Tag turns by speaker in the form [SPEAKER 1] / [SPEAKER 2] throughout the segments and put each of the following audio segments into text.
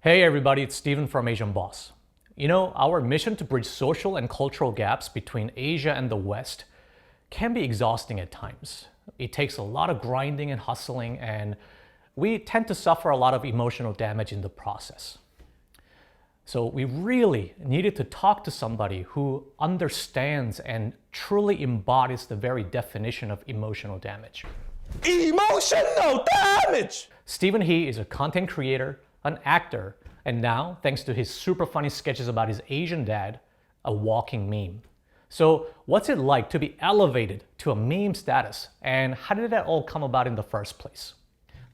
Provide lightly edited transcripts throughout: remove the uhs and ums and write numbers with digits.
[SPEAKER 1] Hey everybody, it's Steven from Asian Boss. You know, our mission to bridge social and cultural gaps between Asia and the West can be exhausting at times. It takes a lot of grinding and hustling, and we tend to suffer a lot of emotional damage in the process. So we really needed to talk to somebody who understands and truly embodies the very definition of emotional damage.
[SPEAKER 2] Emotional damage!
[SPEAKER 1] Stephen He is a content creator, an actor, and now, thanks to his super funny sketches about his Asian dad, a walking meme. So what's it like to be elevated to a meme status, and how did that all come about in the first place?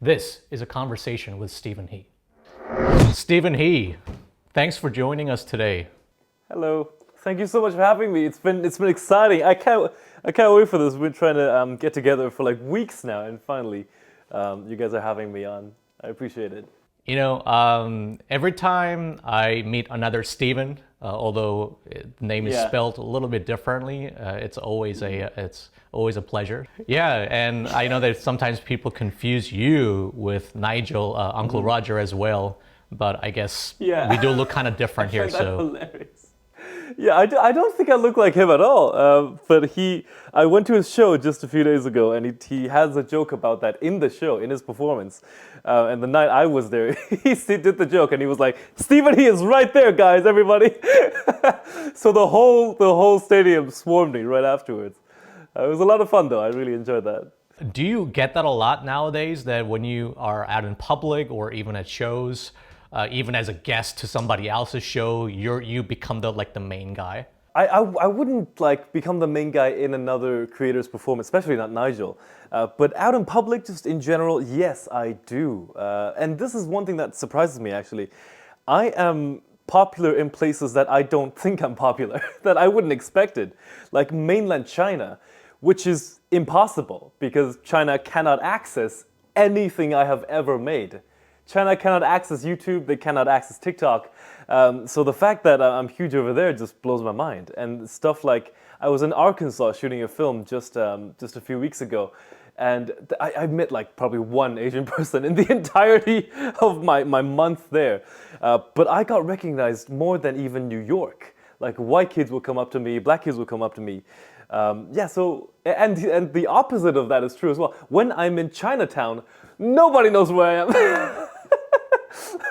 [SPEAKER 1] This is a conversation with Stephen He. Stephen He, thanks for joining us today.
[SPEAKER 2] Hello. Thank you so much for having me. It's been exciting. I can't wait for this. We've been trying to get together for like weeks now, and finally, you guys are having me on. I appreciate it.
[SPEAKER 1] You know, every time I meet another Stephen, although the name is spelled a little bit differently, it's always a pleasure. Yeah, and I know that sometimes people confuse you with Nigel, Uncle Roger as well, but I guess we do look kind of different here. So
[SPEAKER 2] hilarious. Yeah, I don't think I look like him at all. But I went to his show just a few days ago, and he has a joke about that in the show, in his performance. And the night I was there, he did the joke, and he was like, "Stephen He is right there, guys, everybody." So the whole stadium swarmed me right afterwards. It was a lot of fun, though. I really enjoyed that.
[SPEAKER 1] do you get that a lot nowadays, that when you are out in public or even at shows, even as a guest to somebody else's show, you become the main guy?
[SPEAKER 2] I wouldn't become the main guy in another creator's performance, especially not Nigel. But out in public, just in general, yes, I do. And this is one thing that surprises me, actually. I am popular in places that I don't think I'm popular, that I wouldn't expect it. Like mainland China, which is impossible because China cannot access anything I have ever made. China cannot access YouTube, they cannot access TikTok. So the fact that I'm huge over there just blows my mind. And stuff like, I was in Arkansas shooting a film just a few weeks ago, and I met probably one Asian person in the entirety of my month there. But I got recognized more than even New York. Like white kids would come up to me, black kids would come up to me. And the opposite of that is true as well. When I'm in Chinatown, nobody knows where I am.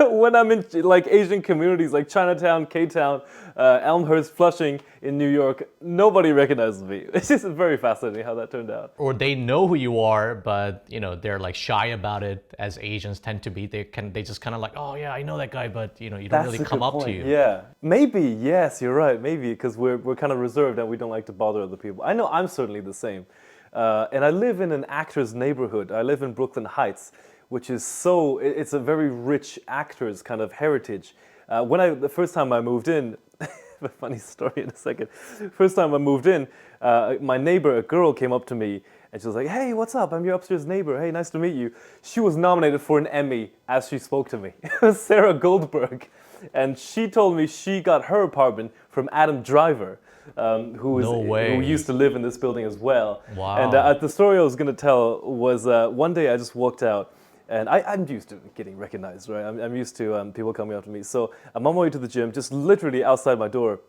[SPEAKER 2] When I'm in Asian communities like Chinatown, K-Town, Elmhurst, Flushing in New York, nobody recognizes me. It's just very fascinating how that turned out.
[SPEAKER 1] Or they know who you are, but they're shy about it, as Asians tend to be. They just kind of oh yeah, I know that guy, but you don't really come up to you.
[SPEAKER 2] Yeah, maybe. Yes, you're right. Maybe because we're kind of reserved and we don't like to bother other people. I know I'm certainly the same. And I live in an actor's neighborhood. I live in Brooklyn Heights, which is it's a very rich actors kind of heritage. The first time I moved in, a funny story in a second. First time I moved in, my neighbor, a girl, came up to me and she was like, "Hey, what's up? I'm your upstairs neighbor. Hey, nice to meet you." She was nominated for an Emmy as she spoke to me. It was Sarah Goldberg. And she told me she got her apartment from Adam Driver, who used to live in this building as well.
[SPEAKER 1] Wow.
[SPEAKER 2] And the story I was going to tell was one day I just walked out. And I'm used to getting recognized, right? I'm used to people coming up to me. So I'm on my way to the gym, just literally outside my door.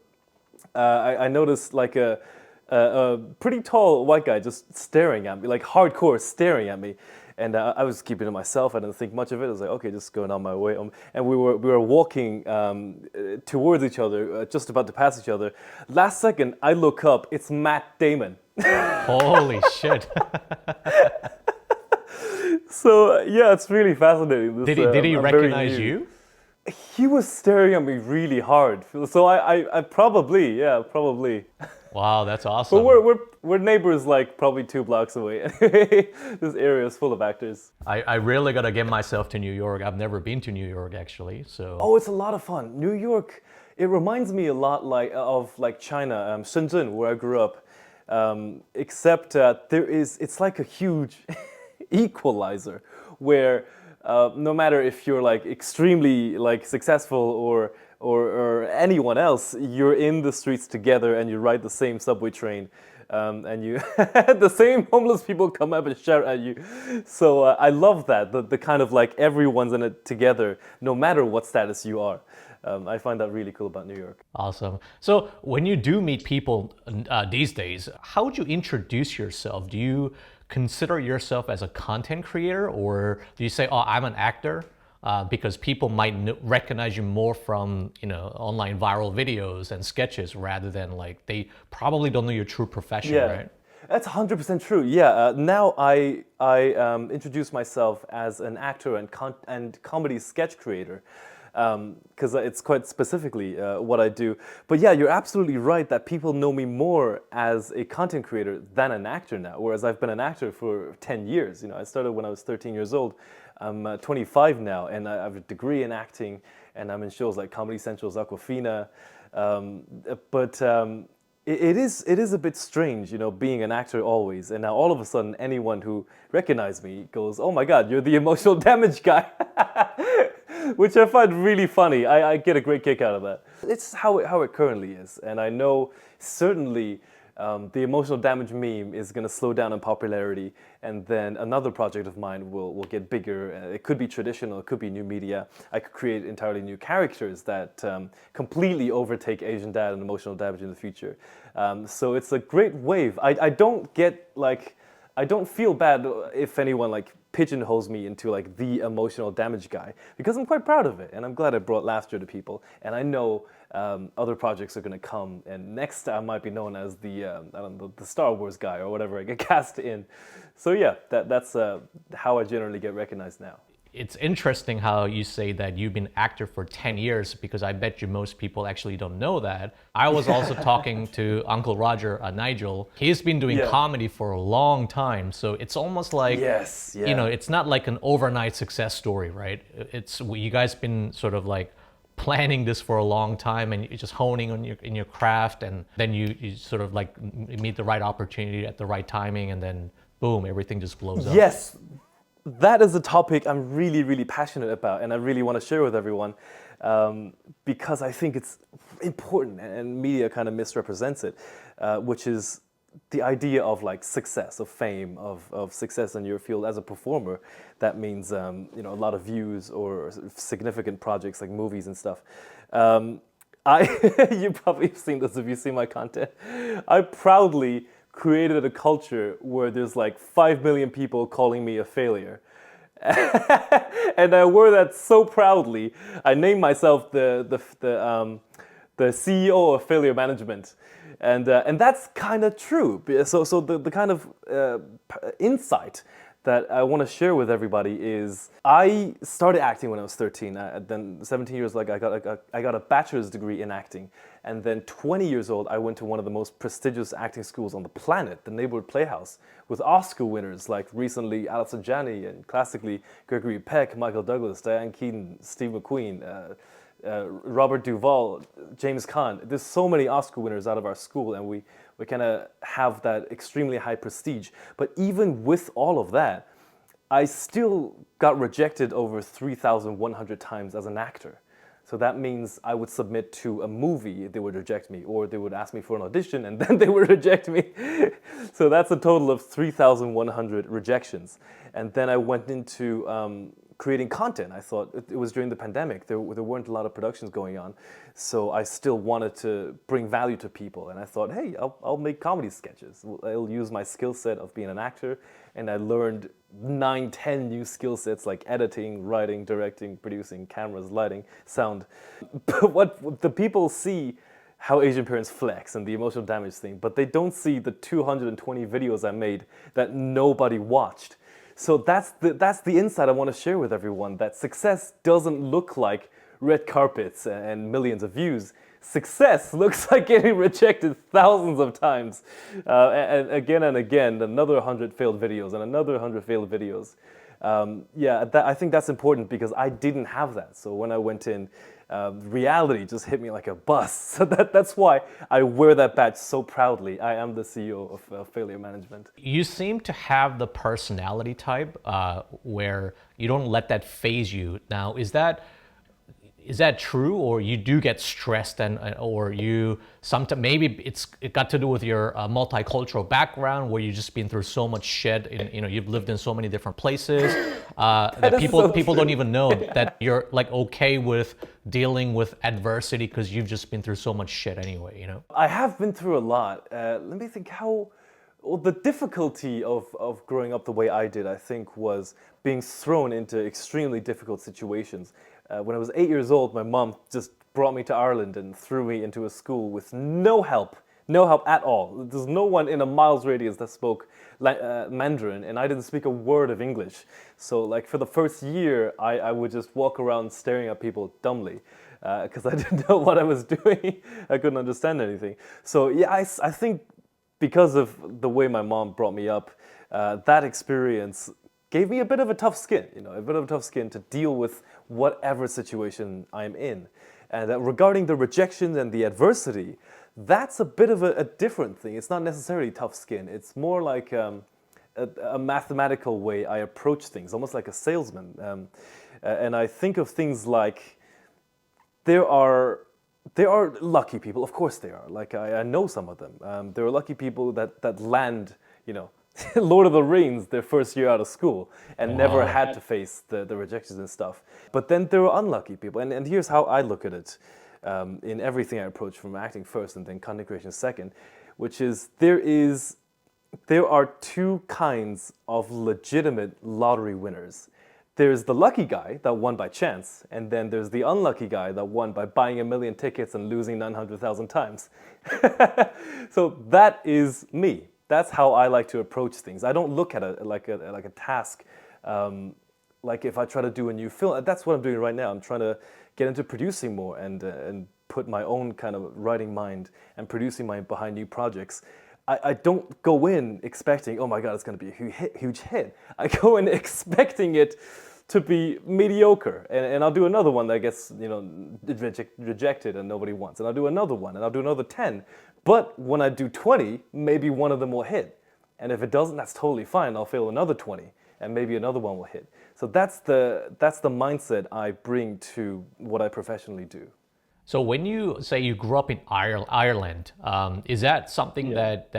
[SPEAKER 2] I noticed a pretty tall white guy just staring at me, hardcore staring at me. And I was keeping it to myself. I didn't think much of it. I was like, okay, just going on my way. And we were walking towards each other, just about to pass each other. Last second, I look up. It's Matt Damon.
[SPEAKER 1] Holy shit.
[SPEAKER 2] So yeah, it's really fascinating.
[SPEAKER 1] Did he recognize you?
[SPEAKER 2] He was staring at me really hard. So I probably.
[SPEAKER 1] Wow, that's awesome.
[SPEAKER 2] But we're neighbors probably 2 blocks away. This area is full of actors.
[SPEAKER 1] I really gotta get myself to New York. I've never been to New York actually, so.
[SPEAKER 2] Oh, it's a lot of fun. New York, it reminds me a lot of China, Shenzhen, where I grew up. Except it's like a huge equalizer where no matter if you're extremely successful or anyone else, you're in the streets together and you ride the same subway train. And you, the same homeless people come up and shout at you. So I love that, the kind of like everyone's in it together, no matter what status you are. I find that really cool about New York.
[SPEAKER 1] Awesome. So when you do meet people these days, how would you introduce yourself? Do you consider yourself as a content creator, or do you say, "Oh, I'm an actor"? Because people might recognize you more from online viral videos and sketches rather than like they probably don't know your true profession,
[SPEAKER 2] Yeah,
[SPEAKER 1] right?
[SPEAKER 2] that's 100% true. Yeah, now I introduce myself as an actor and comedy sketch creator because it's quite specifically what I do. But yeah, you're absolutely right that people know me more as a content creator than an actor now. Whereas I've been an actor for 10 years. I started when I was 13 years old. I'm 25 now, and I have a degree in acting, and I'm in shows like Comedy Central's Aquafina. But it is a bit strange, being an actor always, and now all of a sudden anyone who recognizes me goes, "Oh my God, you're the emotional damage guy," which I find really funny. I get a great kick out of that. It's how it currently is, and I know certainly the emotional damage meme is going to slow down in popularity, and then another project of mine will get bigger. It could be traditional, it could be new media. I could create entirely new characters that completely overtake Asian Dad and emotional damage in the future. So it's a great wave. I don't get like, I don't feel bad if anyone like pigeonholes me into like the emotional damage guy, because I'm quite proud of it, and I'm glad I brought laughter to people. And I know other projects are going to come, and next I might be known as the I don't know, the Star Wars guy or whatever I get cast in. So yeah, that's how I generally get recognized now.
[SPEAKER 1] It's interesting how you say that you've been actor for 10 years, because I bet you most people actually don't know that. I was also talking to Uncle Roger, Nigel. He's been doing
[SPEAKER 2] Yeah.
[SPEAKER 1] comedy for a long time. So it's almost like,
[SPEAKER 2] Yes, yeah.
[SPEAKER 1] it's not like an overnight success story, right? It's you guys been sort of like planning this for a long time, and you're just honing on in your craft, and then you sort of like meet the right opportunity at the right timing, and then boom, everything just blows up.
[SPEAKER 2] Yes, that is a topic I'm really, really passionate about, and I really want to share with everyone because I think it's important, and media kind of misrepresents it, which is the idea of like success, of fame, of success in your field as a performer. That means a lot of views or significant projects like movies and stuff. I you probably have seen this if you see my content. I proudly created a culture where there's like 5 million people calling me a failure. And I wore that so proudly. I named myself the CEO of failure management, and that's kind of true. So the kind of insight that I want to share with everybody is I started acting when I was 13. Then 17 years like I got a bachelor's degree in acting, and then 20 years old I went to one of the most prestigious acting schools on the planet, the Neighborhood Playhouse, with Oscar winners like recently Alison Janney, and classically Gregory Peck, Michael Douglas, Diane Keaton, Steve McQueen, Robert Duvall, James Caan. There's so many Oscar winners out of our school, and we kind of have that extremely high prestige. But even with all of that, I still got rejected over 3,100 times as an actor. So that means I would submit to a movie, they would reject me, or they would ask me for an audition and then they would reject me. So that's a total of 3,100 rejections. And then I went into creating content. I thought it was during the pandemic. There weren't a lot of productions going on. So I still wanted to bring value to people. And I thought, hey, I'll make comedy sketches. I'll use my skill set of being an actor. And I learned 9, 10 new skill sets like editing, writing, directing, producing, cameras, lighting, sound. But what the people see, how Asian parents flex and the emotional damage thing, but they don't see the 220 videos I made that nobody watched. So that's the insight I want to share with everyone, that success doesn't look like red carpets and millions of views. Success looks like getting rejected thousands of times, and again, another 100 failed videos and another 100 failed videos. I think that's important because I didn't have that. So when I went in, reality just hit me like a bus. So that's why I wear that badge so proudly. I am the CEO of Failure Management.
[SPEAKER 1] You seem to have the personality type where you don't let that phase you. Now, is that Is that true, or you do get stressed, or you sometimes maybe it got to do with your multicultural background, where you've just been through so much shit, and you've lived in so many different places
[SPEAKER 2] That
[SPEAKER 1] that
[SPEAKER 2] is
[SPEAKER 1] people
[SPEAKER 2] so
[SPEAKER 1] people
[SPEAKER 2] true.
[SPEAKER 1] don't even know that you're like okay with dealing with adversity because you've just been through so much shit anyway.
[SPEAKER 2] I have been through a lot. Let me think how. Well, the difficulty of growing up the way I did, I think, was being thrown into extremely difficult situations. When I was 8 years old, my mom just brought me to Ireland and threw me into a school with no help at all. There's no one in a mile's radius that spoke Mandarin, and I didn't speak a word of English. So, like, for the first year, I would just walk around staring at people dumbly because I didn't know what I was doing. I couldn't understand anything. So, yeah, I think because of the way my mom brought me up, that experience gave me a bit of a tough skin, a bit of a tough skin to deal with whatever situation I'm in. And regarding the rejection and the adversity, that's a bit of a different thing. It's not necessarily tough skin. It's more like a mathematical way I approach things, almost like a salesman. And I think of things like there are lucky people, of course there are. Like I know some of them. There are lucky people that land, Lord of the Rings their first year out of school and never
[SPEAKER 1] Wow.
[SPEAKER 2] had to face the rejections and stuff. But then there are unlucky people, and here's how I look at it in everything I approach, from acting first and then content creation second, which is there are two kinds of legitimate lottery winners. There's the lucky guy that won by chance, and then there's the unlucky guy that won by buying 1,000,000 tickets and losing 900,000 times. So that is me. That's how I like to approach things. I don't look at it like a task. Like if I try to do a new film, that's what I'm doing right now. I'm trying to get into producing more and put my own kind of writing mind and producing mind behind new projects. I don't go in expecting, oh my God, it's going to be a huge hit. I go in expecting it to be mediocre, and I'll do another one that gets rejected and nobody wants, and I'll do another one, and I'll do another 10. But when I do 20, maybe one of them will hit, and if it doesn't, that's totally fine. I'll fail another 20, and maybe another one will hit. So that's the mindset I bring to what I professionally do.
[SPEAKER 1] So when you say you grew up in Ireland, is that something that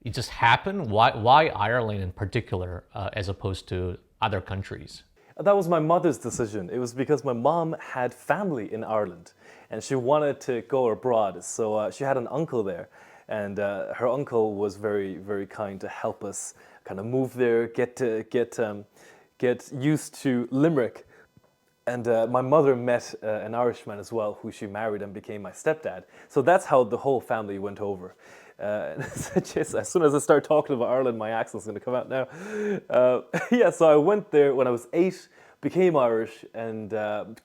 [SPEAKER 1] it just happened? Why Ireland in particular, as opposed to other countries?
[SPEAKER 2] That was my mother's decision. It was because my mom had family in Ireland and she wanted to go abroad. So she had an uncle there, and her uncle was very, very kind to help us kind of move there, get used to Limerick. And my mother met an Irishman as well, who she married and became my stepdad. So that's how the whole family went over. Just, as soon as I start talking about Ireland, my accent's going to come out now. Yeah, so I went there when I was 8, became Irish, and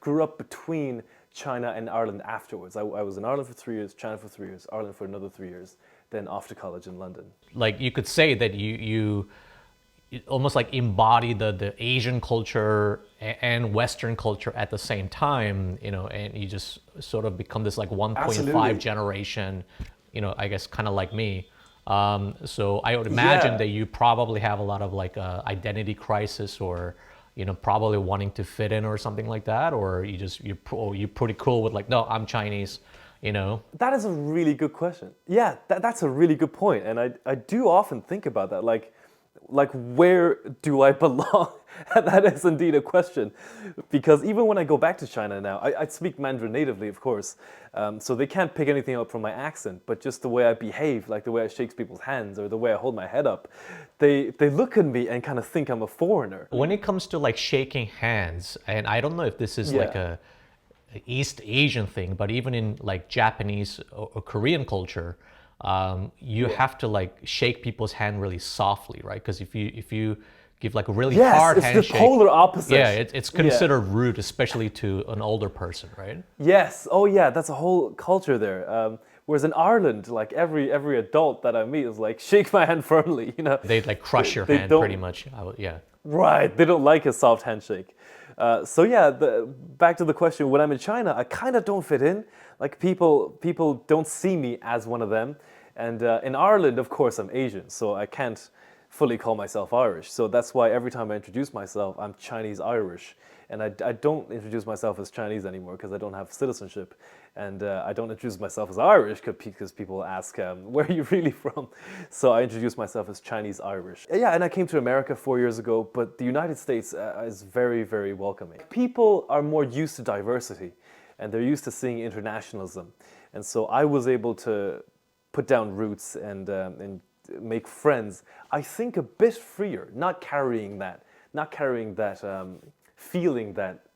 [SPEAKER 2] grew up between China and Ireland afterwards. I was in Ireland for 3 years, China for 3 years, Ireland for another 3 years, then off to college in London.
[SPEAKER 1] Like you could say that you almost like embody the Asian culture and Western culture at the same time, and you just sort of become this like 1.5
[SPEAKER 2] Absolutely.
[SPEAKER 1] generation, I guess kind of like me. So I would imagine
[SPEAKER 2] Yeah.
[SPEAKER 1] that you probably have a lot of like identity crisis, or probably wanting to fit in or something like that, or you're pretty cool with like, no, I'm Chinese,
[SPEAKER 2] That is a really good question. Yeah, that's a really good point. And I do often think about that. Like where do I belong? That is indeed a question, because even when I go back to China now, I speak Mandarin natively, of course, so they can't pick anything up from my accent, but just the way I behave, like the way I shake people's hands or the way I hold my head up, they look at me and kind of think I'm a foreigner.
[SPEAKER 1] When it comes to like shaking hands, and I don't know if this is like
[SPEAKER 2] Yeah.
[SPEAKER 1] a East Asian thing, but even in like Japanese or Korean culture, you have to like shake people's hand really softly, right? Because if you give like a really
[SPEAKER 2] Yes,
[SPEAKER 1] hard
[SPEAKER 2] it's the
[SPEAKER 1] handshake,
[SPEAKER 2] polar opposite.
[SPEAKER 1] yeah, it's
[SPEAKER 2] Yeah.
[SPEAKER 1] considered rude, especially to an older person, right?
[SPEAKER 2] Yes. Oh, yeah. That's a whole culture there. Whereas in Ireland, like every adult that I meet is like, shake my hand firmly.
[SPEAKER 1] They'd like crush your
[SPEAKER 2] They
[SPEAKER 1] hand
[SPEAKER 2] don't.
[SPEAKER 1] pretty much. Yeah.
[SPEAKER 2] Right. They don't like a soft handshake. So yeah, back to the question. When I'm in China, I kind of don't fit in. Like people don't see me as one of them. And in Ireland, of course, I'm Asian, so I can't fully call myself Irish. So that's why every time I introduce myself, I'm Chinese Irish. And I don't introduce myself as Chinese anymore because I don't have citizenship. And I don't introduce myself as Irish because people ask, where are you really from? So I introduce myself as Chinese Irish. Yeah, and I came to America 4 years ago, but the United States is very, very welcoming. People are more used to diversity and they're used to seeing internationalism. And so I was able to put down roots and make friends, I think a bit freer, not carrying that feeling that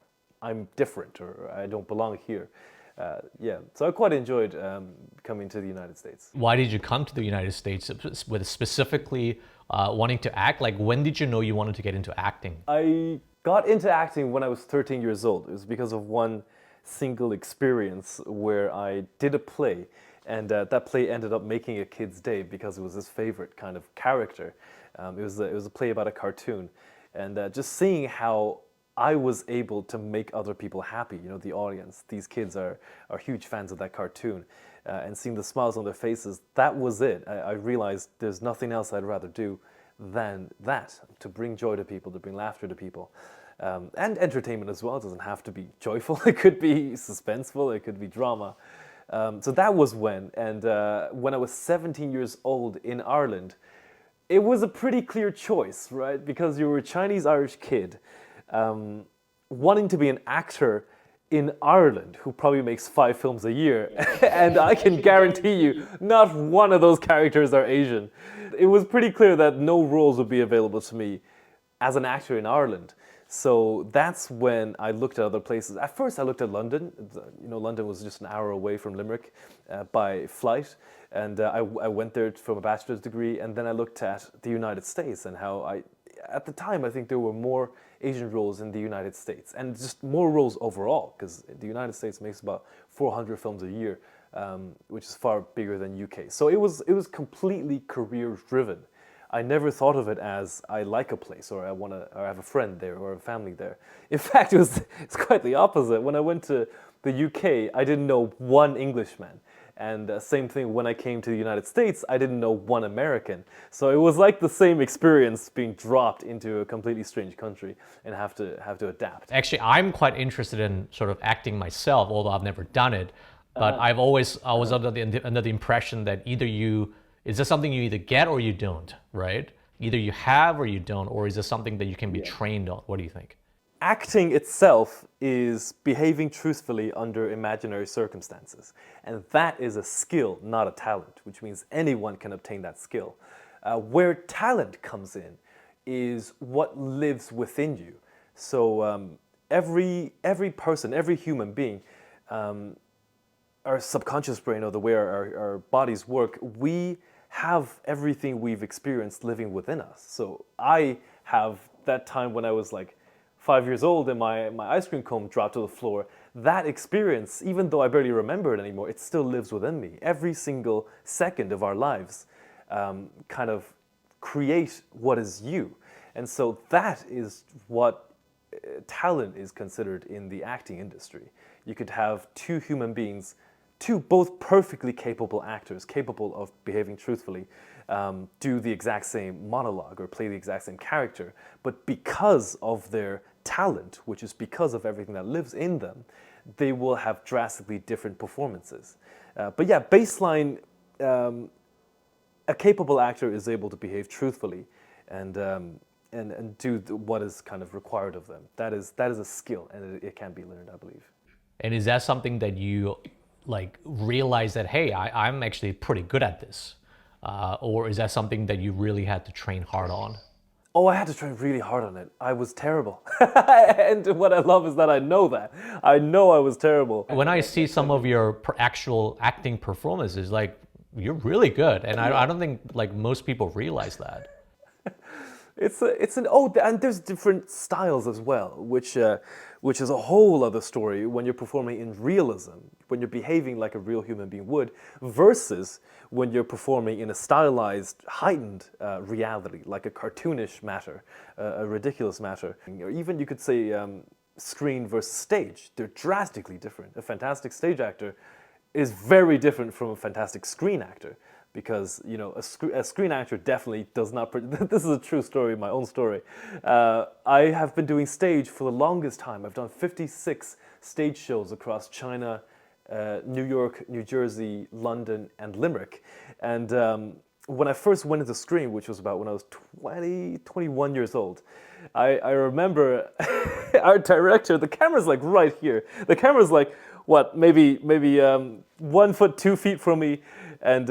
[SPEAKER 2] I'm different or I don't belong here. Yeah, so I quite enjoyed coming to the United States.
[SPEAKER 1] Why did you come to the United States with specifically wanting to act? Like, when did you know you wanted to get into acting?
[SPEAKER 2] I got into acting when I was 13 years old. It was because of one single experience where I did a play, and that play ended up making a kid's day because it was his favorite kind of character. It was a play about a cartoon, and just seeing how I was able to make other people happy, you know, the audience. These kids are huge fans of that cartoon, and seeing the smiles on their faces, that was it. I realized there's nothing else I'd rather do than that, to bring joy to people, to bring laughter to people. And entertainment as well. It doesn't have to be joyful. It could be suspenseful. It could be drama. So that was when. And when I was 17 years old in Ireland, it was a pretty clear choice, right? Because you were a Chinese-Irish kid wanting to be an actor in Ireland who probably makes 5 films a year. And I can guarantee you, not one of those characters are Asian. It was pretty clear that no roles would be available to me as an actor in Ireland. So that's when I looked at other places. At first I looked at London. You know, London was just an hour away from Limerick by flight. And I went there for my bachelor's degree. And then I looked at the United States and how at the time, I think there were more Asian roles in the United States and just more roles overall, because the United States makes about 400 films a year, which is far bigger than UK. So it was completely career driven. I never thought of it as I like a place or or I have a friend there or a family there. In fact, it's quite the opposite. When I went to the UK, I didn't know one Englishman. And same thing when I came to the United States, I didn't know one American. So it was like the same experience being dropped into a completely strange country and have to adapt.
[SPEAKER 1] Actually, I'm quite interested in sort of acting myself, although I've never done it. But I was under the impression that is this something you either get or you don't, right? Either you have or you don't, or is this something that you can be trained on? What do you think?
[SPEAKER 2] Acting itself is behaving truthfully under imaginary circumstances. And that is a skill, not a talent, which means anyone can obtain that skill. Where talent comes in is what lives within you. So every person, every human being, our subconscious brain, or the way our bodies work, we have everything we've experienced living within us. So I have that time when I was like 5 years old and my ice cream cone dropped to the floor. That experience, even though I barely remember it anymore, it still lives within me. Every single second of our lives kind of create what is you. And so that is what talent is considered in the acting industry. You could have two human beings, two both perfectly capable actors, capable of behaving truthfully, do the exact same monologue or play the exact same character, but because of their talent, which is because of everything that lives in them, they will have drastically different performances. But yeah, baseline, a capable actor is able to behave truthfully and do what is kind of required of them. That is a skill, and it can be learned, I believe.
[SPEAKER 1] And is that something that you like realize that, hey, I'm actually pretty good at this? Or is that something that you really had to train hard on?
[SPEAKER 2] Oh, I had to train really hard on it. I was terrible. And what I love is that I know that. I know I was terrible.
[SPEAKER 1] When I see some of your actual acting performances, like, you're really good. And I don't think like most people realize that.
[SPEAKER 2] And there's different styles as well, which is a whole other story when you're performing in realism, when you're behaving like a real human being would, versus when you're performing in a stylized, heightened reality, like a cartoonish matter, a ridiculous matter, or even you could say screen versus stage. They're drastically different. A fantastic stage actor is very different from a fantastic screen actor. because a screen actor definitely does not. This is a true story, my own story. I have been doing stage for the longest time. I've done 56 stage shows across China, New York, New Jersey, London, and Limerick. And when I first went into screen, which was about when I was 20, 21 years old, I remember our director, the camera's like right here. The camera's like, what, maybe 1 foot, 2 feet from me. And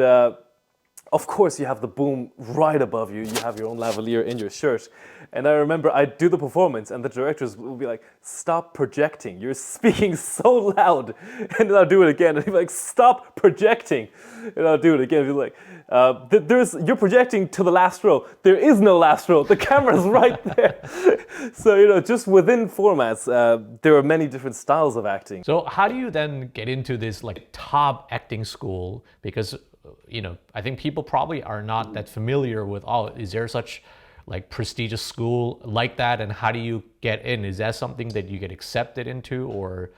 [SPEAKER 2] of course, you have the boom right above you. You have your own lavalier in your shirt. And I remember I'd do the performance, and the directors would be like, "Stop projecting. You're speaking so loud." And then I'll do it again. And he'd be like, "Stop projecting." And I'll do it again. He'd be like, "You're projecting to the last row. There is no last row. The camera's right there." So, just within formats, there are many different styles of acting.
[SPEAKER 1] So how do you then get into this like top acting school? Because I think people probably are not that familiar with, is there such like prestigious school like that, and how do you get in? Is that something that you get accepted into, or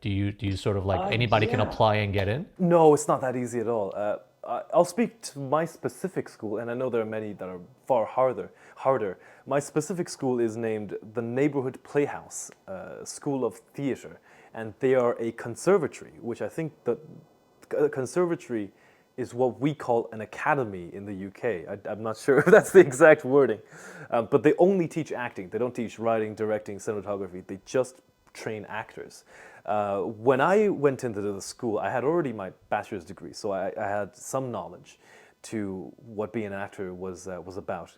[SPEAKER 1] do you sort of like anybody can apply and get in?
[SPEAKER 2] No, it's not that easy at all. I'll speak to my specific school, and I know there are many that are far harder. My specific school is named the Neighborhood Playhouse School of Theatre, and they are a conservatory, which I think that a conservatory is what we call an academy in the UK. I'm not sure if that's the exact wording, but they only teach acting. They don't teach writing, directing, cinematography. They just train actors. When I went into the school, I had already my bachelor's degree, so I had some knowledge to what being an actor was about.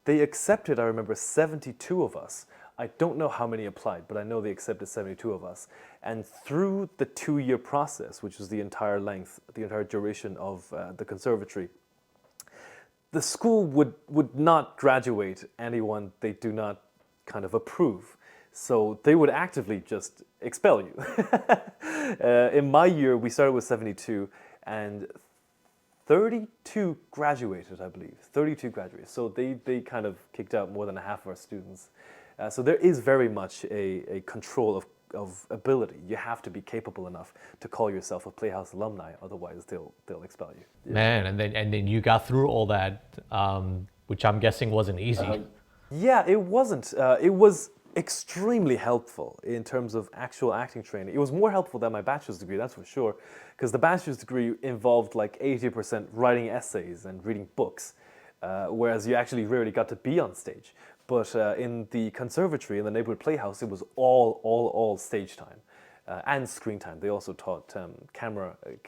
[SPEAKER 2] They accepted, I remember, 72 of us. I don't know how many applied, but I know they accepted 72 of us. And through the 2-year process, which was the entire length, the entire duration of the conservatory, the school would not graduate anyone they do not kind of approve. So they would actively just expel you. In my year, we started with 72, and 32 graduated, I believe. 32 graduated. So they kind of kicked out more than half of our students. So there is very much a control of ability. You have to be capable enough to call yourself a Playhouse alumni, otherwise they'll expel you. Yeah.
[SPEAKER 1] Man, and then you got through all that, which I'm guessing wasn't easy.
[SPEAKER 2] Yeah, it wasn't. It was extremely helpful in terms of actual acting training. It was more helpful than my bachelor's degree, that's for sure, because the bachelor's degree involved like 80% writing essays and reading books, whereas you actually rarely got to be on stage. But in the conservatory, in the Neighborhood Playhouse, it was all stage time and screen time. They also taught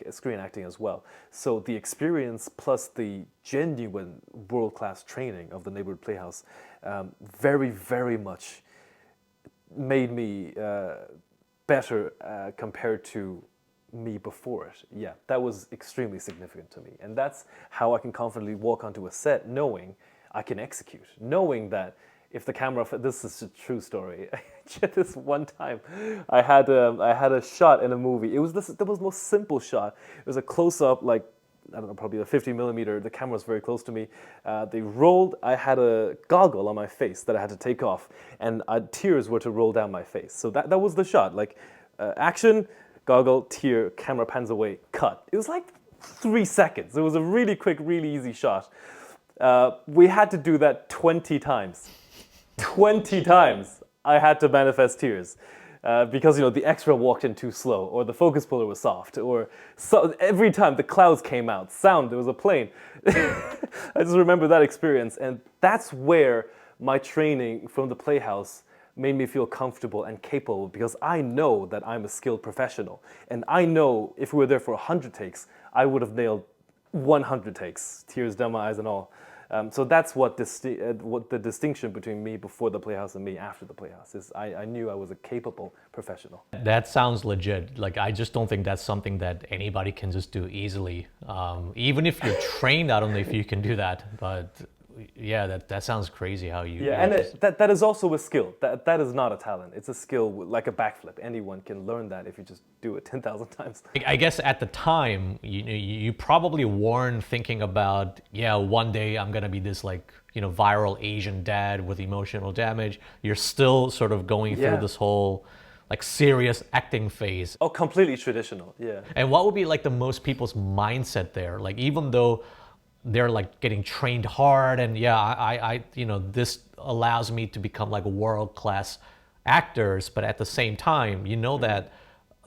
[SPEAKER 2] screen acting as well. So the experience plus the genuine world-class training of the Neighborhood Playhouse very, very much made me better compared to me before it. Yeah, that was extremely significant to me. And that's how I can confidently walk onto a set knowing I can execute, knowing that if the camera, this is a true story. This one time, I had a shot in a movie. It was the most simple shot. It was a close-up, like, I don't know, probably a 50 millimeter. The camera was very close to me. They rolled. I had a goggle on my face that I had to take off, and tears were to roll down my face. So that was the shot. Like, action, goggle, tear, camera pans away, cut. It was like 3 seconds. It was a really quick, really easy shot. We had to do that 20 times. 20 times I had to manifest tears because the extra walked in too slow, or the focus puller was soft, or every time the clouds came out, sound, there was a plane. I just remember that experience, and that's where my training from the Playhouse made me feel comfortable and capable, because I know that I'm a skilled professional, and I know if we were there for 100 takes, I would have nailed 100 takes, tears down my eyes and all. So that's what the distinction between me before the Playhouse and me after the Playhouse is. I knew I was a capable professional.
[SPEAKER 1] That sounds legit. Like, I just don't think that's something that anybody can just do easily. Even if you're trained, I don't know if you can do that. But yeah, that sounds crazy how you...
[SPEAKER 2] Yeah, and that is also a skill. That is not a talent. It's a skill like a backflip. Anyone can learn that if you just do it 10,000 times.
[SPEAKER 1] I guess at the time, you probably weren't thinking about, yeah, one day I'm gonna be this like, viral Asian dad with emotional damage. You're still sort of going through this whole, like serious acting phase.
[SPEAKER 2] Oh, completely traditional. Yeah.
[SPEAKER 1] And what would be like the most people's mindset there? Like even though they're like getting trained hard and yeah, this allows me to become like world class actors, but at the same time, you know that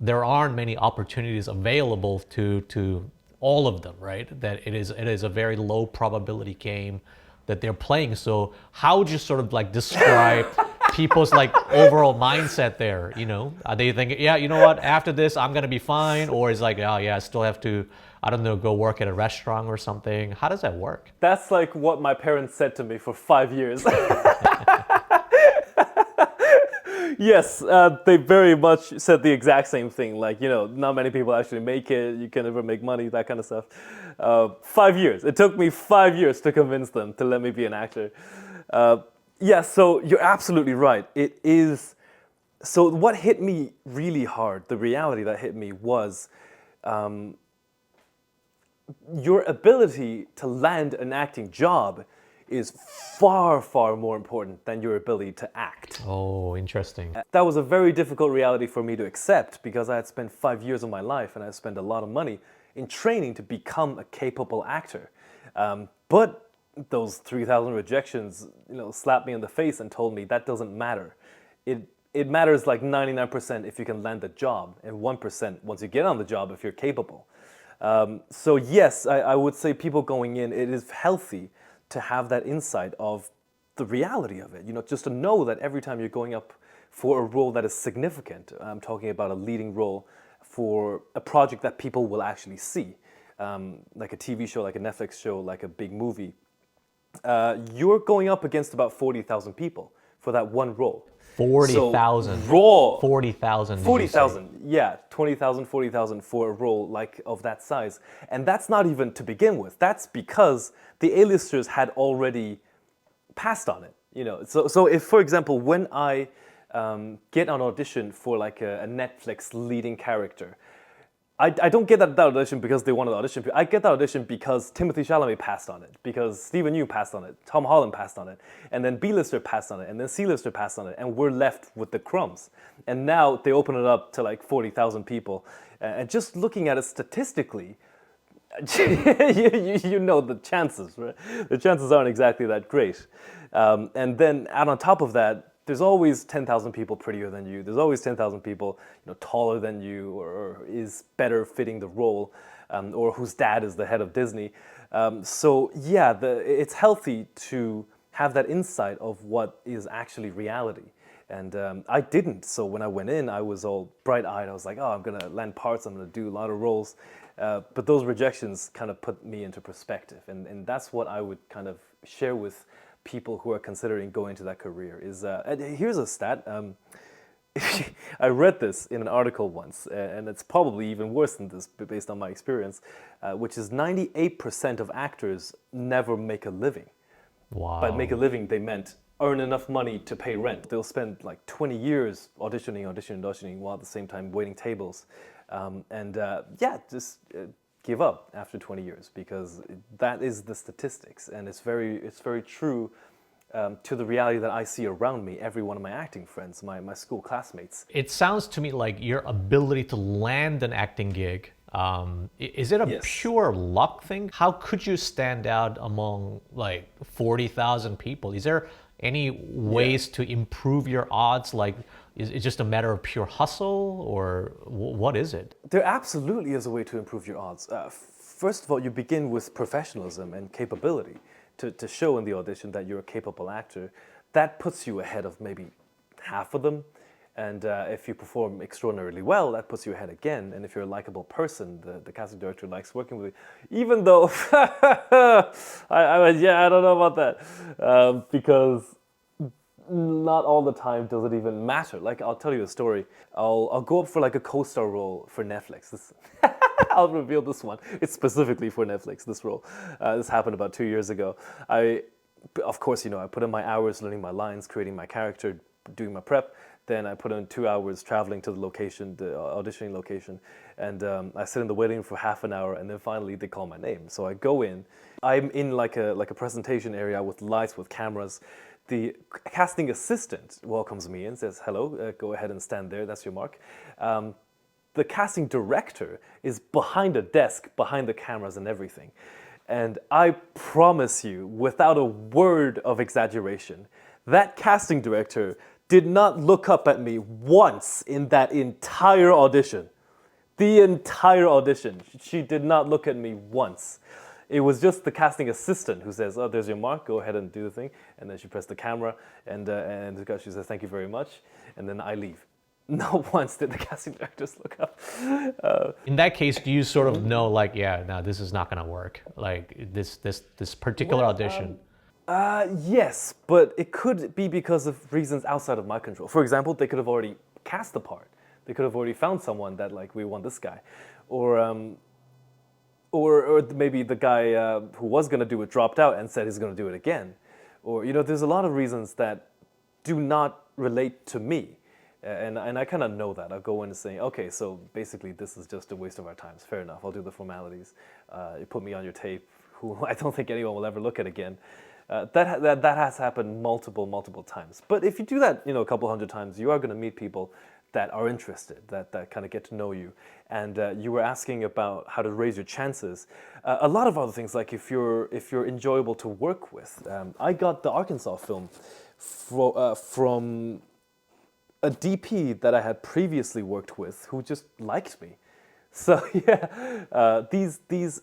[SPEAKER 1] there aren't many opportunities available to all of them, right? That it is a very low probability game that they're playing. So how would you sort of like describe people's like overall mindset there? Are they thinking, yeah, you know what, after this I'm gonna be fine, or is like, oh yeah, I still have to, I don't know, go work at a restaurant or something? How does that work?
[SPEAKER 2] That's like what my parents said to me for 5 years. Yes, they very much said the exact same thing. Like, not many people actually make it. You can never make money, that kind of stuff. 5 years. It took me 5 years to convince them to let me be an actor. Yeah, so you're absolutely right. It is. So what hit me really hard, the reality that hit me was your ability to land an acting job is far, far more important than your ability to act.
[SPEAKER 1] Oh, interesting.
[SPEAKER 2] That was a very difficult reality for me to accept because I had spent 5 years of my life and I spent a lot of money in training to become a capable actor. But those 3,000 rejections, slapped me in the face and told me that doesn't matter. It matters like 99% if you can land the job and 1% once you get on the job if you're capable. So yes, I would say people going in, it is healthy to have that insight of the reality of it. Just to know that every time you're going up for a role that is significant, I'm talking about a leading role for a project that people will actually see, like a TV show, like a Netflix show, like a big movie, you're going up against about 40,000 people for that one role.
[SPEAKER 1] 40,000.
[SPEAKER 2] So raw
[SPEAKER 1] 40,000.
[SPEAKER 2] 40,000, yeah, 20,000, 40,000 for a role like of that size. And that's not even to begin with. That's because the A-listers had already passed on it. So if, for example, when I get an audition for like a Netflix leading character, I don't get that audition because they wanted to audition. I get that audition because Timothée Chalamet passed on it, because Stephen Yeun passed on it, Tom Holland passed on it, and then B-lister passed on it, and then C-lister passed on it, and we're left with the crumbs. And now they open it up to like 40,000 people. And just looking at it statistically, you know the chances, right? The chances aren't exactly that great. And then add on top of that, there's always 10,000 people prettier than you. There's always 10,000 people, taller than you, or is better fitting the role, or whose dad is the head of Disney. So yeah, it's healthy to have that insight of what is actually reality. And I didn't. So when I went in, I was all bright-eyed. I was like, oh, I'm gonna land parts. I'm gonna do a lot of roles. But those rejections kind of put me into perspective, and that's what I would kind of share with people who are considering going into that career. And here's a stat. I read this in an article once, and it's probably even worse than this based on my experience, which is 98% of actors never make a living.
[SPEAKER 1] Wow.
[SPEAKER 2] By make a living, they meant earn enough money to pay rent. They'll spend like 20 years auditioning, while at the same time waiting tables. Just give up after 20 years, because that is the statistics, and it's very true to the reality that I see around me. Every one of my acting friends, my school classmates.
[SPEAKER 1] It sounds to me like your ability to land an acting gig, is it a
[SPEAKER 2] Yes.
[SPEAKER 1] pure luck thing? How could you stand out among like 40,000 people? Is there any ways to improve your odds? Like, is it just a matter of pure hustle, or what is it?
[SPEAKER 2] There absolutely is a way to improve your odds. First of all, you begin with professionalism and capability to show in the audition that you're a capable actor. That puts you ahead of maybe half of them. And if you perform extraordinarily well, that puts you ahead again. And if you're a likable person, the casting director likes working with you. Even though, I don't know about that. Because not all the time does it even matter. Like, I'll tell you a story. I'll go up for like a co-star role for Netflix. I'll reveal this one. It's specifically for Netflix, this role. This happened about 2 years ago. Of course, I put in my hours learning my lines, creating my character, doing my prep. Then I put in 2 hours traveling to the location, the auditioning location. And I sit in the waiting room for half an hour, and then finally they call my name. So I go in. I'm in like a presentation area with lights, with cameras. the casting assistant welcomes me and says, hello, go ahead and stand there, that's your mark. The casting director is behind a desk, behind the cameras and everything. And I promise you, without a word of exaggeration, that casting director did not look up at me once in that entire audition. The entire audition. She did not look at me once. It was just the casting assistant who says, oh, there's your mark, go ahead and do the thing. And then she pressed the camera and she says, thank you very much. And then I leave. Not once did the casting directors look up.
[SPEAKER 1] In that case, do you sort of know, like, yeah, no, this is not gonna work? Like this particular audition.
[SPEAKER 2] Yes, but it could be because of reasons outside of my control. For example, they could have already cast the part. They could have already found someone that, like, we want this guy, or maybe the guy who was gonna do it dropped out and said he's gonna do it again, or there's a lot of reasons that do not relate to me. And I kind of know that. I'll go in and say, okay, so basically this is just a waste of our time. Fair enough, I'll do the formalities. You put me on your tape, who I don't think anyone will ever look at again. That has happened multiple times. But if you do that, a couple hundred times, you are going to meet people that are interested, that kind of get to know you. And you were asking about how to raise your chances. A lot of other things, like if you're enjoyable to work with. I got the Arkansas film from a DP that I had previously worked with who just liked me. So yeah, these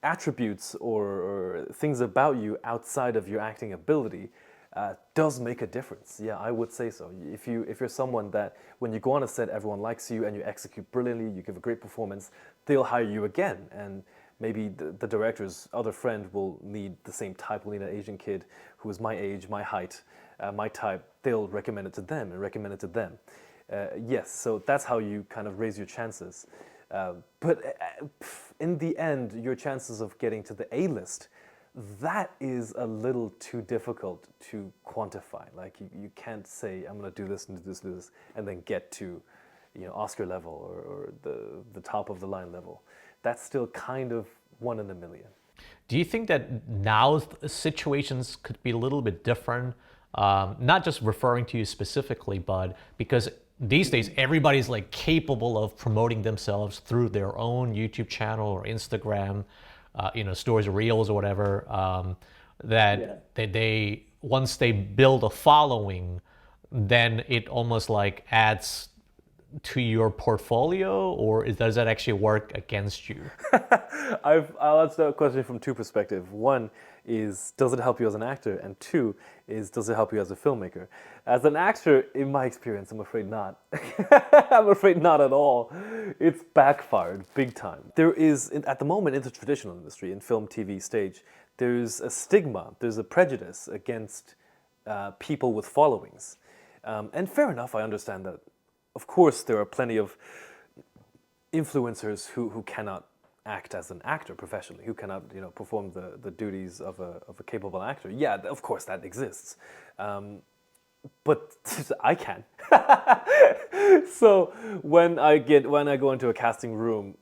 [SPEAKER 2] attributes or things about you outside of your acting ability does make a difference. Yeah, I would say so. If you're someone that when you go on a set, everyone likes you and you execute brilliantly, you give a great performance, they'll hire you again. And maybe the director's other friend will need the same type, will need an Asian kid who is my age, my height, my type. They'll recommend it to them and recommend it to them. Yes, so that's how you kind of raise your chances. But in the end, your chances of getting to the A-list, that is a little too difficult to quantify. Like you can't say, I'm going to do this and do this and do this, and then get to Oscar level or the top of the line level. That's still kind of 1 in a million.
[SPEAKER 1] Do you think that now situations could be a little bit different? Not just referring to you specifically, but because these days everybody's like capable of promoting themselves through their own YouTube channel or Instagram, stories, reels, or whatever. They once they build a following, then it almost like adds to your portfolio, or does that actually work against you?
[SPEAKER 2] I'll answer that question from two perspectives. One is, does it help you as an actor? And two is, does it help you as a filmmaker? As an actor, in my experience, I'm afraid not. I'm afraid not at all. It's backfired big time. There is, at the moment, in the traditional industry, in film, TV, stage, there's a stigma, there's a prejudice against people with followings. And fair enough, I understand that. Of course, there are plenty of influencers who cannot act as an actor professionally, who cannot perform the duties of a capable actor. Yeah, of course that exists, but I can. So when I go into a casting room,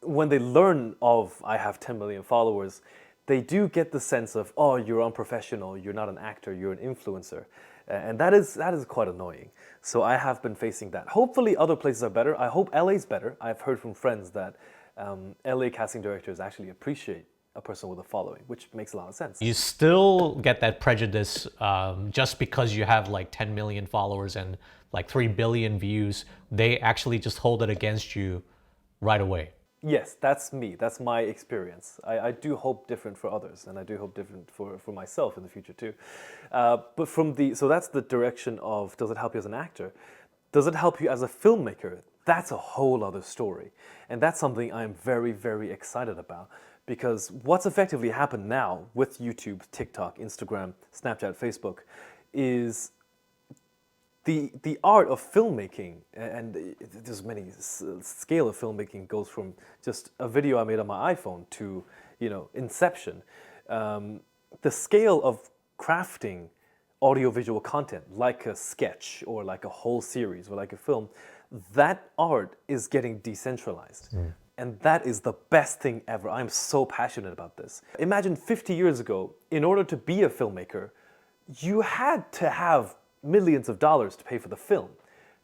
[SPEAKER 2] when they learn of I have 10 million followers, they do get the sense of, oh, you're unprofessional, you're not an actor, you're an influencer. And that is quite annoying. So I have been facing that. Hopefully other places are better. I hope LA's better. I've heard from friends that LA casting directors actually appreciate a person with a following, which makes a lot of sense.
[SPEAKER 1] You still get that prejudice just because you have like 10 million followers and like 3 billion views. They actually just hold it against you right away.
[SPEAKER 2] Yes, that's me. That's my experience. I do hope different for others, and I do hope different for myself in the future too. But so that's the direction of, does it help you as an actor? Does it help you as a filmmaker? That's a whole other story. And that's something I'm very, very excited about, because what's effectively happened now with YouTube, TikTok, Instagram, Snapchat, Facebook is the art of filmmaking, and there's many scale of filmmaking, goes from just a video I made on my iPhone to Inception. The scale of crafting audiovisual content, like a sketch or like a whole series or like a film, that art is getting decentralized. And that is the best thing ever. I'm so passionate about this. Imagine 50 years ago, in order to be a filmmaker, you had to have millions of dollars to pay for the film,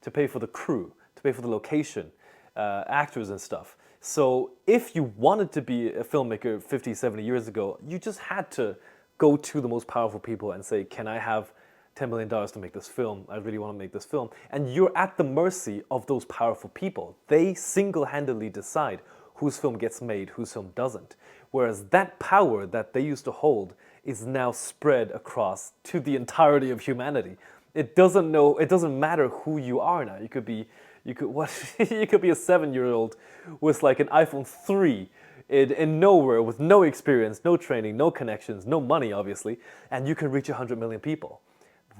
[SPEAKER 2] to pay for the crew, to pay for the location, actors and stuff. So if you wanted to be a filmmaker 50, 70 years ago, you just had to go to the most powerful people and say, can I have $10 million to make this film? I really want to make this film. And you're at the mercy of those powerful people. They single-handedly decide whose film gets made, whose film doesn't. Whereas that power that they used to hold is now spread across to the entirety of humanity. It doesn't matter who you are now. You could be a 7-year-old with like an iPhone 3 in nowhere with no experience, no training, no connections, no money obviously, and you can reach 100 million people.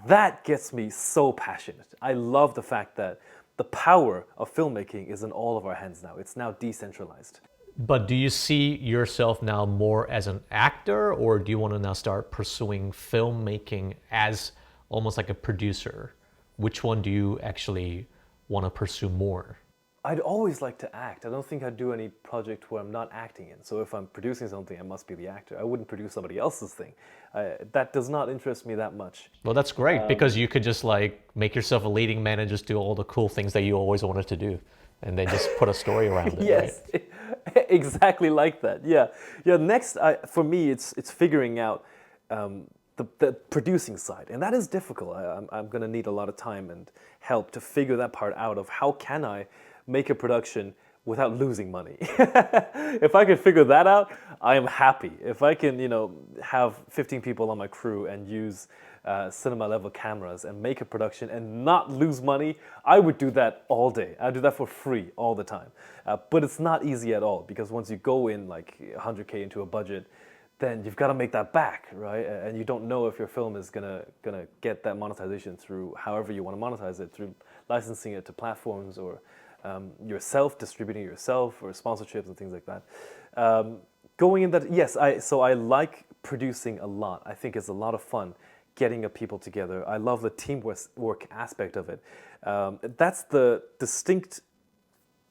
[SPEAKER 2] That gets me so passionate. I love the fact that the power of filmmaking is in all of our hands now. It's now decentralized.
[SPEAKER 1] But do you see yourself now more as an actor, or do you want to now start pursuing filmmaking as almost like a producer? Which one do you actually want to pursue more?
[SPEAKER 2] I'd always like to act. I don't think I'd do any project where I'm not acting in. So if I'm producing something, I must be the actor. I wouldn't produce somebody else's thing. That does not interest me that much.
[SPEAKER 1] Well, that's great because you could just like make yourself a leading man and just do all the cool things that you always wanted to do, and then just put a story around it.
[SPEAKER 2] Yes,
[SPEAKER 1] right?
[SPEAKER 2] exactly like that. Yeah, yeah. Next, for me, it's figuring out the producing side, and that is difficult. I'm going to need a lot of time and help to figure that part out of how can I make a production without losing money. If I can figure that out, I am happy. If I can, have 15 people on my crew and use cinema level cameras and make a production and not lose money, I would do that all day. I'd do that for free all the time. But it's not easy at all because once you go in like 100K into a budget, then you've got to make that back, right? And you don't know if your film is gonna get that monetization through however you want to monetize it, through licensing it to platforms or yourself, distributing yourself, or sponsorships and things like that. Going in that, yes, I like producing a lot. I think it's a lot of fun getting people together. I love the teamwork aspect of it. That's the distinct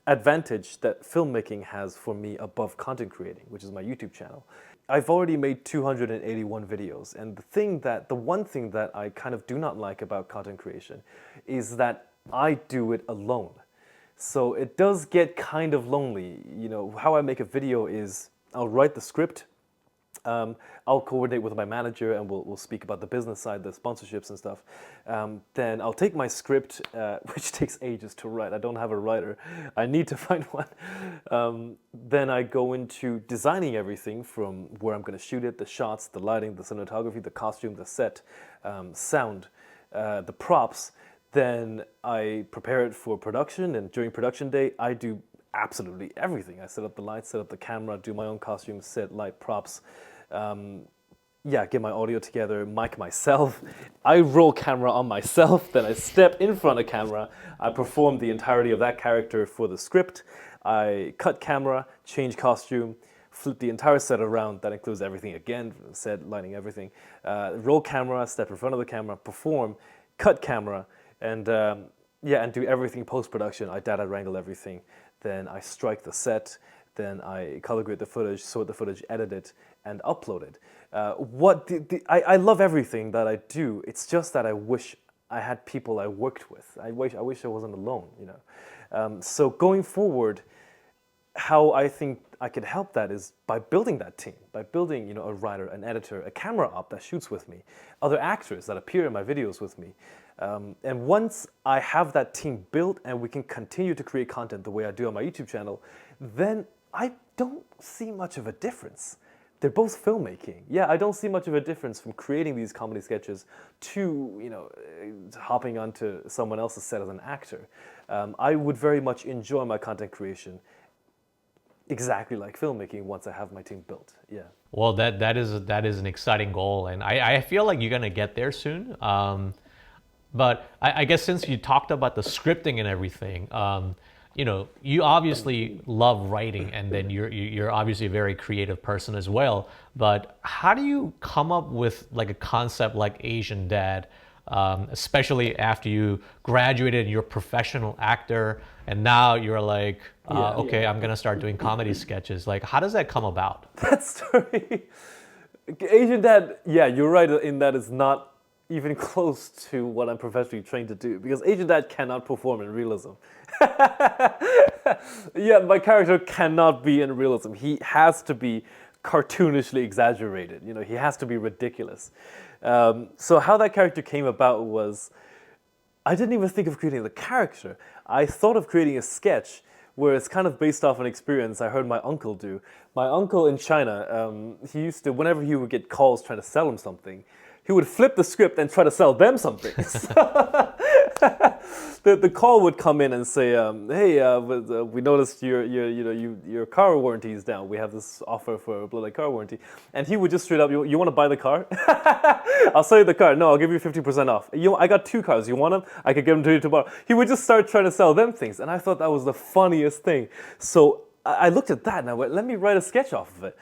[SPEAKER 2] advantage that filmmaking has for me above content creating, which is my YouTube channel. I've already made 281 videos, and the one thing that I kind of do not like about content creation is that I do it alone. So it does get kind of lonely. How I make a video is I'll write the script, I'll coordinate with my manager, and we'll speak about the business side, the sponsorships and stuff. Then I'll take my script, which takes ages to write. I don't have a writer. I need to find one. Then I go into designing everything from where I'm going to shoot it, the shots, the lighting, the cinematography, the costume, the set, sound, the props. Then I prepare it for production, and during production day, I do absolutely everything. I set up the lights, set up the camera, do my own costumes, set light props, get my audio together, mic myself. I roll camera on myself, then I step in front of camera. I perform the entirety of that character for the script. I cut camera, change costume, flip the entire set around. That includes everything again, set, lighting, everything. Roll camera, step in front of the camera, perform, cut camera, and do everything post-production. I data wrangle everything. Then I strike the set. Then I color grade the footage, sort the footage, edit it, and upload it. I love everything that I do. It's just that I wish I had people I worked with. I wish I wasn't alone. So going forward, how I think I could help that is by building that team, by building a writer, an editor, a camera op that shoots with me, other actors that appear in my videos with me. And once I have that team built and we can continue to create content the way I do on my YouTube channel, then I don't see much of a difference. They're both filmmaking. Yeah, I don't see much of a difference from creating these comedy sketches to, hopping onto someone else's set as an actor. I would very much enjoy my content creation exactly like filmmaking once I have my team built. Yeah.
[SPEAKER 1] Well, that is an exciting goal, and I feel like you're gonna get there soon. But I guess since you talked about the scripting and everything, you obviously love writing, and then you're obviously a very creative person as well. But how do you come up with like a concept like Asian Dad, especially after you graduated, you're a professional actor, and now you're like, I'm gonna start doing comedy sketches. Like, how does that come about?
[SPEAKER 2] That story, Asian Dad. Yeah, you're right in that it's not even close to what I'm professionally trained to do because Asian Dad cannot perform in realism. Yeah, my character cannot be in realism. He has to be cartoonishly exaggerated. You know, he has to be ridiculous. So how that character came about was I didn't even think of creating the character. I thought of creating a sketch where it's kind of based off an experience I heard my uncle do. My uncle in China, he used to, whenever he would get calls trying to sell him something, he would flip the script and try to sell them something. The call would come in and say, "Hey, we noticed your car warranty is down. We have this offer for a bloodline car warranty," and he would just straight up, "You want to buy the car? I'll sell you the car. No, I'll give you 50% off. I got 2 cars. You want them? I could give them to you tomorrow." He would just start trying to sell them things, and I thought that was the funniest thing. So I looked at that and I went, "Let me write a sketch off of it,"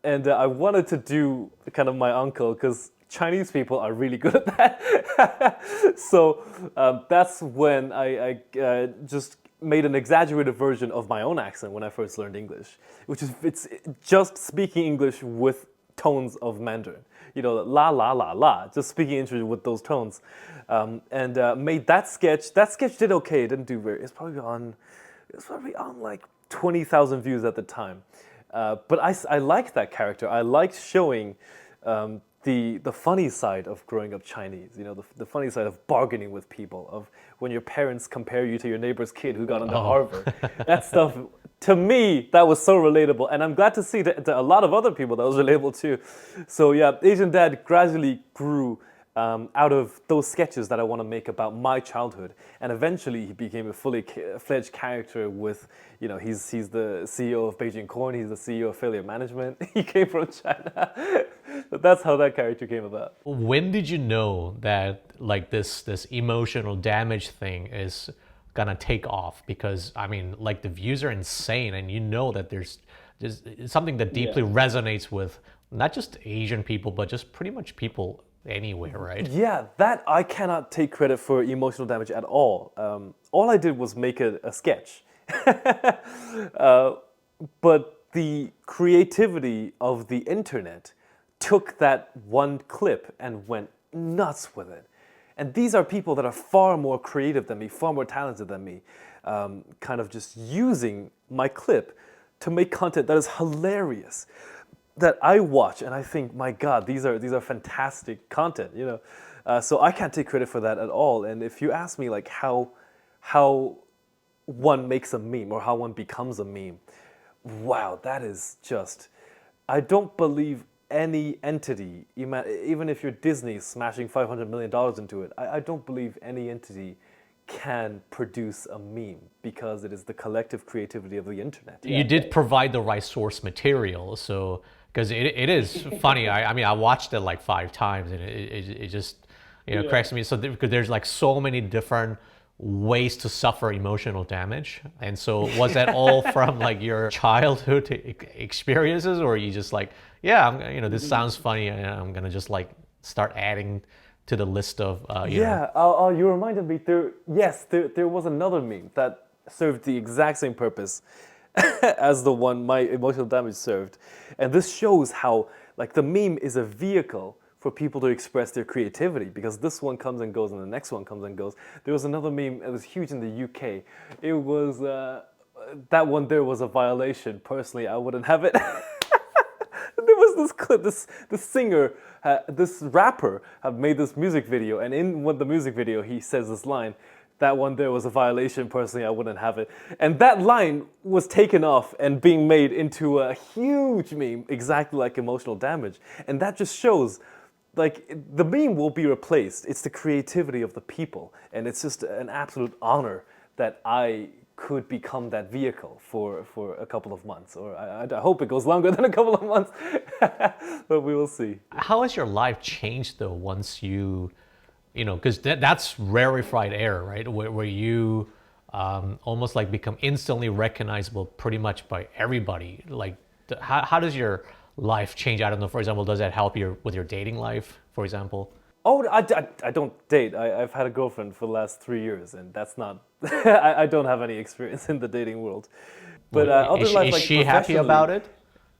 [SPEAKER 2] and I wanted to do kind of my uncle because Chinese people are really good at that. So that's when I just made an exaggerated version of my own accent when I first learned English, which is it's just speaking English with tones of Mandarin. You know, la la la la, just speaking English with those tones, and made that sketch. That sketch did okay. It didn't do very. It's probably on like 20,000 views at the time. But I liked that character. I liked showing. The funny side of growing up Chinese, you know, the funny side of bargaining with people, of when your parents compare you to your neighbor's kid who got into Harvard. That stuff, to me, that was so relatable. And I'm glad to see that to a lot of other people that was relatable too. So yeah, Asian Dad gradually grew out of those sketches that I want to make about my childhood. And eventually he became a fully fledged character with, you know, he's the CEO of Beijing Corn, he's the CEO of Failure Management. He came from China. But that's how that character came about.
[SPEAKER 1] When did you know that like this emotional damage thing is gonna take off? Because I mean, like the views are insane, and you know that there's something that deeply resonates with not just Asian people, but just pretty much people anywhere, right?
[SPEAKER 2] Yeah, that I cannot take credit for emotional damage at all. All I did was make a sketch. But the creativity of the internet took that one clip and went nuts with it. And these are people that are far more creative than me, far more talented than me, kind of just using my clip to make content that is hilarious, that I watch and I think, my God, these are fantastic content, you know. So I can't take credit for that at all. And if you ask me like how one makes a meme or how one becomes a meme, wow, that is just, I don't believe any entity, even if you're Disney smashing $500 million into it, I don't believe any entity can produce a meme because it is the collective creativity of the internet.
[SPEAKER 1] You did provide the right source material, so because it is funny. I mean, I watched it like 5 times, and it just cracks me. So because there's like so many different ways to suffer emotional damage, and so was that all from like your childhood experiences, or you just like, yeah, this sounds funny, and I'm gonna just like start adding to the list of
[SPEAKER 2] you reminded me. There was another meme that served the exact same purpose as the one my emotional damage served, and this shows how like the meme is a vehicle for people to express their creativity, because this one comes and goes and the next one comes and goes. There was another meme, it was huge in the UK. It was that one there was a violation. Personally, I wouldn't have it. There was this clip, this singer, this rapper had made this music video, and in the music video he says this line, "That one there was a violation. Personally, I wouldn't have it." And that line was taken off and being made into a huge meme, exactly like emotional damage. And that just shows, like, the meme will be replaced. It's the creativity of the people, and it's just an absolute honor that I could become that vehicle for a couple of months, or I hope it goes longer than a couple of months, but we will see.
[SPEAKER 1] How has your life changed though once because that's rarefied air, right? Where you almost like become instantly recognizable pretty much by everybody. Like, how does your life change? I don't know, for example, does that help you with your dating life, for example?
[SPEAKER 2] Oh, I don't date. I've had a girlfriend for the last 3 years, and that's not, I don't have any experience in the dating world. But
[SPEAKER 1] is she happy about it?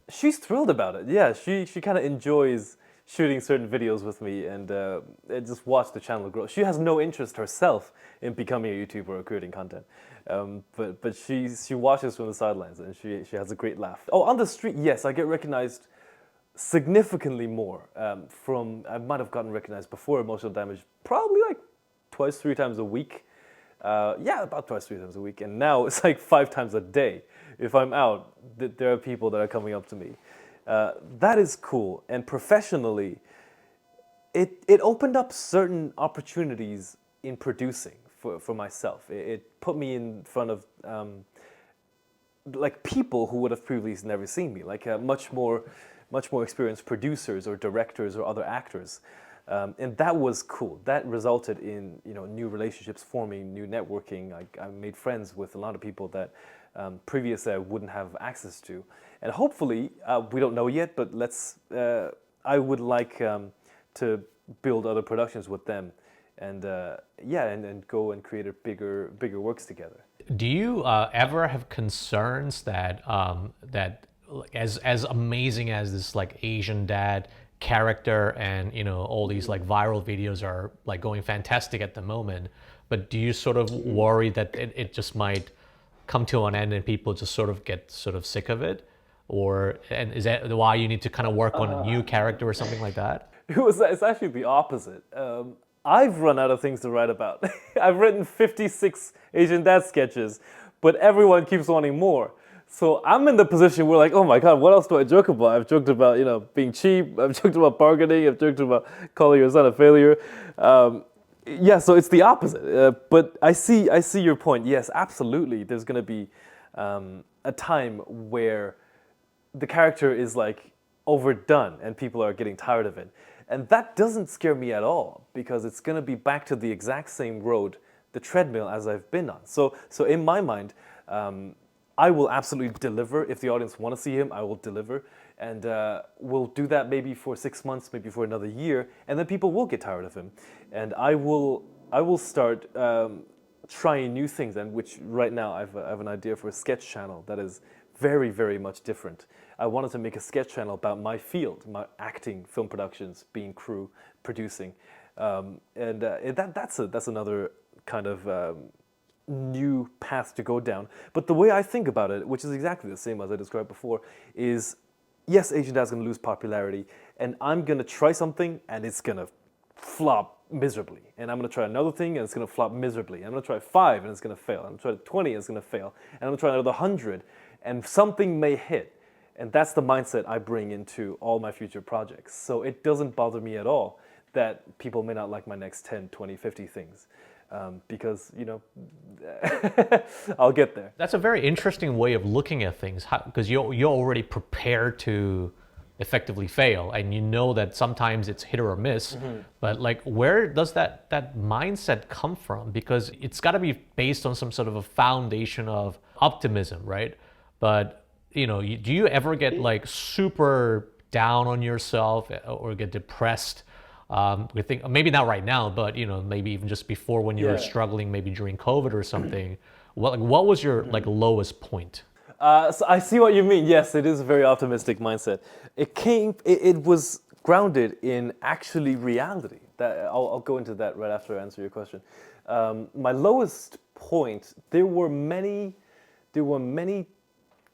[SPEAKER 2] She's thrilled about it. Yeah, she kind of enjoys shooting certain videos with me and just watch the channel grow. She has no interest herself in becoming a YouTuber or creating content, but she watches from the sidelines and she has a great laugh. Oh, on the street, yes, I get recognized significantly more from. I might have gotten recognized before Emotional Damage, probably like twice, 3 times a week. Yeah, about twice, 3 times a week, and now it's like 5 times a day. If I'm out, there are people that are coming up to me. That is cool. And professionally, it opened up certain opportunities in producing for myself. It put me in front of like people who would have previously never seen me, like much more experienced producers or directors or other actors. And that was cool. That resulted in new relationships forming, new networking. I made friends with a lot of people that previously I wouldn't have access to. And hopefully, we don't know yet, but I would like to build other productions with them, and and go and create a bigger works together.
[SPEAKER 1] Do you ever have concerns that like, as amazing as this like Asian dad character and all these like viral videos are like going fantastic at the moment, but do you sort of worry that it just might come to an end and people just sort of get sort of sick of it, and is that why you need to kind of work on a new character or something like that?
[SPEAKER 2] It's actually the opposite. I've run out of things to write about. I've written 56 Asian dad sketches, but everyone keeps wanting more. So I'm in the position where like, oh my God, what else do I joke about? I've joked about, being cheap. I've joked about bargaining. I've joked about calling your son a failure. Yeah, so it's the opposite. But I see your point. Yes, absolutely. There's going to be a time where the character is like overdone and people are getting tired of it. And that doesn't scare me at all because it's going to be back to the exact same road, the treadmill, as I've been on. So in my mind, I will absolutely deliver. If the audience want to see him, I will deliver. And we'll do that maybe for 6 months, maybe for another year, and then people will get tired of him. And I will start trying new things, and which right now I have an idea for a sketch channel that is very, very much different. I wanted to make a sketch channel about my field, my acting, film productions, being crew, producing. That's another kind of new path to go down. But the way I think about it, which is exactly the same as I described before, is yes, Asian Dad's going to lose popularity, and I'm going to try something, and it's going to flop miserably. And I'm going to try another thing, and it's going to flop miserably. I'm going to try 5, and it's going to fail. I'm going to try 20, and it's going to fail. And I'm going to try another 100, and something may hit. And that's the mindset I bring into all my future projects. So it doesn't bother me at all that people may not like my next 10, 20, 50 things. Because, I'll get there.
[SPEAKER 1] That's a very interesting way of looking at things, because you're already prepared to effectively fail, and you know that sometimes it's hit or miss. Mm-hmm. But like, where does that mindset come from? Because it's got to be based on some sort of a foundation of optimism, right? But do you ever get like super down on yourself or get depressed? We think maybe not right now, but maybe even just before when you were struggling, maybe during COVID or something. What was your like lowest point?
[SPEAKER 2] So I see what you mean. Yes, it is a very optimistic mindset. It was grounded in actually reality. I'll go into that right after I answer your question. My lowest point, there were many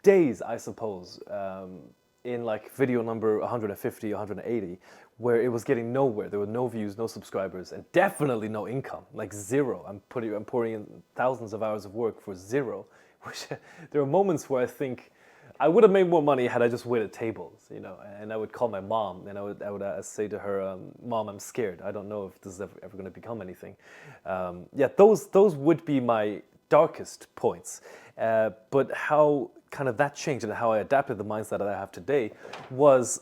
[SPEAKER 2] days, I suppose, in like video number 150, 180, where it was getting nowhere. There were no views, no subscribers, and definitely no income, like zero. I'm pouring in thousands of hours of work for zero. Which there are moments where I think I would have made more money had I just waited tables, And I would call my mom, and I would say to her, "Mom, I'm scared. I don't know if this is ever going to become anything." Those would be my darkest points. But how kind of that changed and how I adapted the mindset that I have today was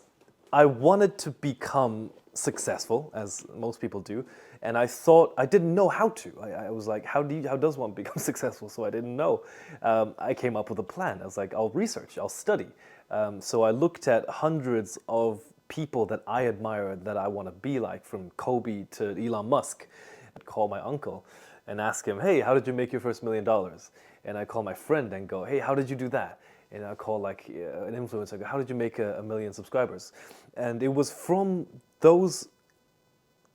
[SPEAKER 2] I wanted to become successful, as most people do, and I thought I didn't know how to. I was like, how does one become successful? So I didn't know. I came up with a plan. I was like, I'll research, I'll study. So I looked at hundreds of people that I admire, that I want to be like, from Kobe to Elon Musk. I'd call my uncle and ask him, "Hey, how did you make your first $1 million?" And I call my friend and go, "Hey, how did you do that?" and I call like an influencer, how did you make a million subscribers? And it was from those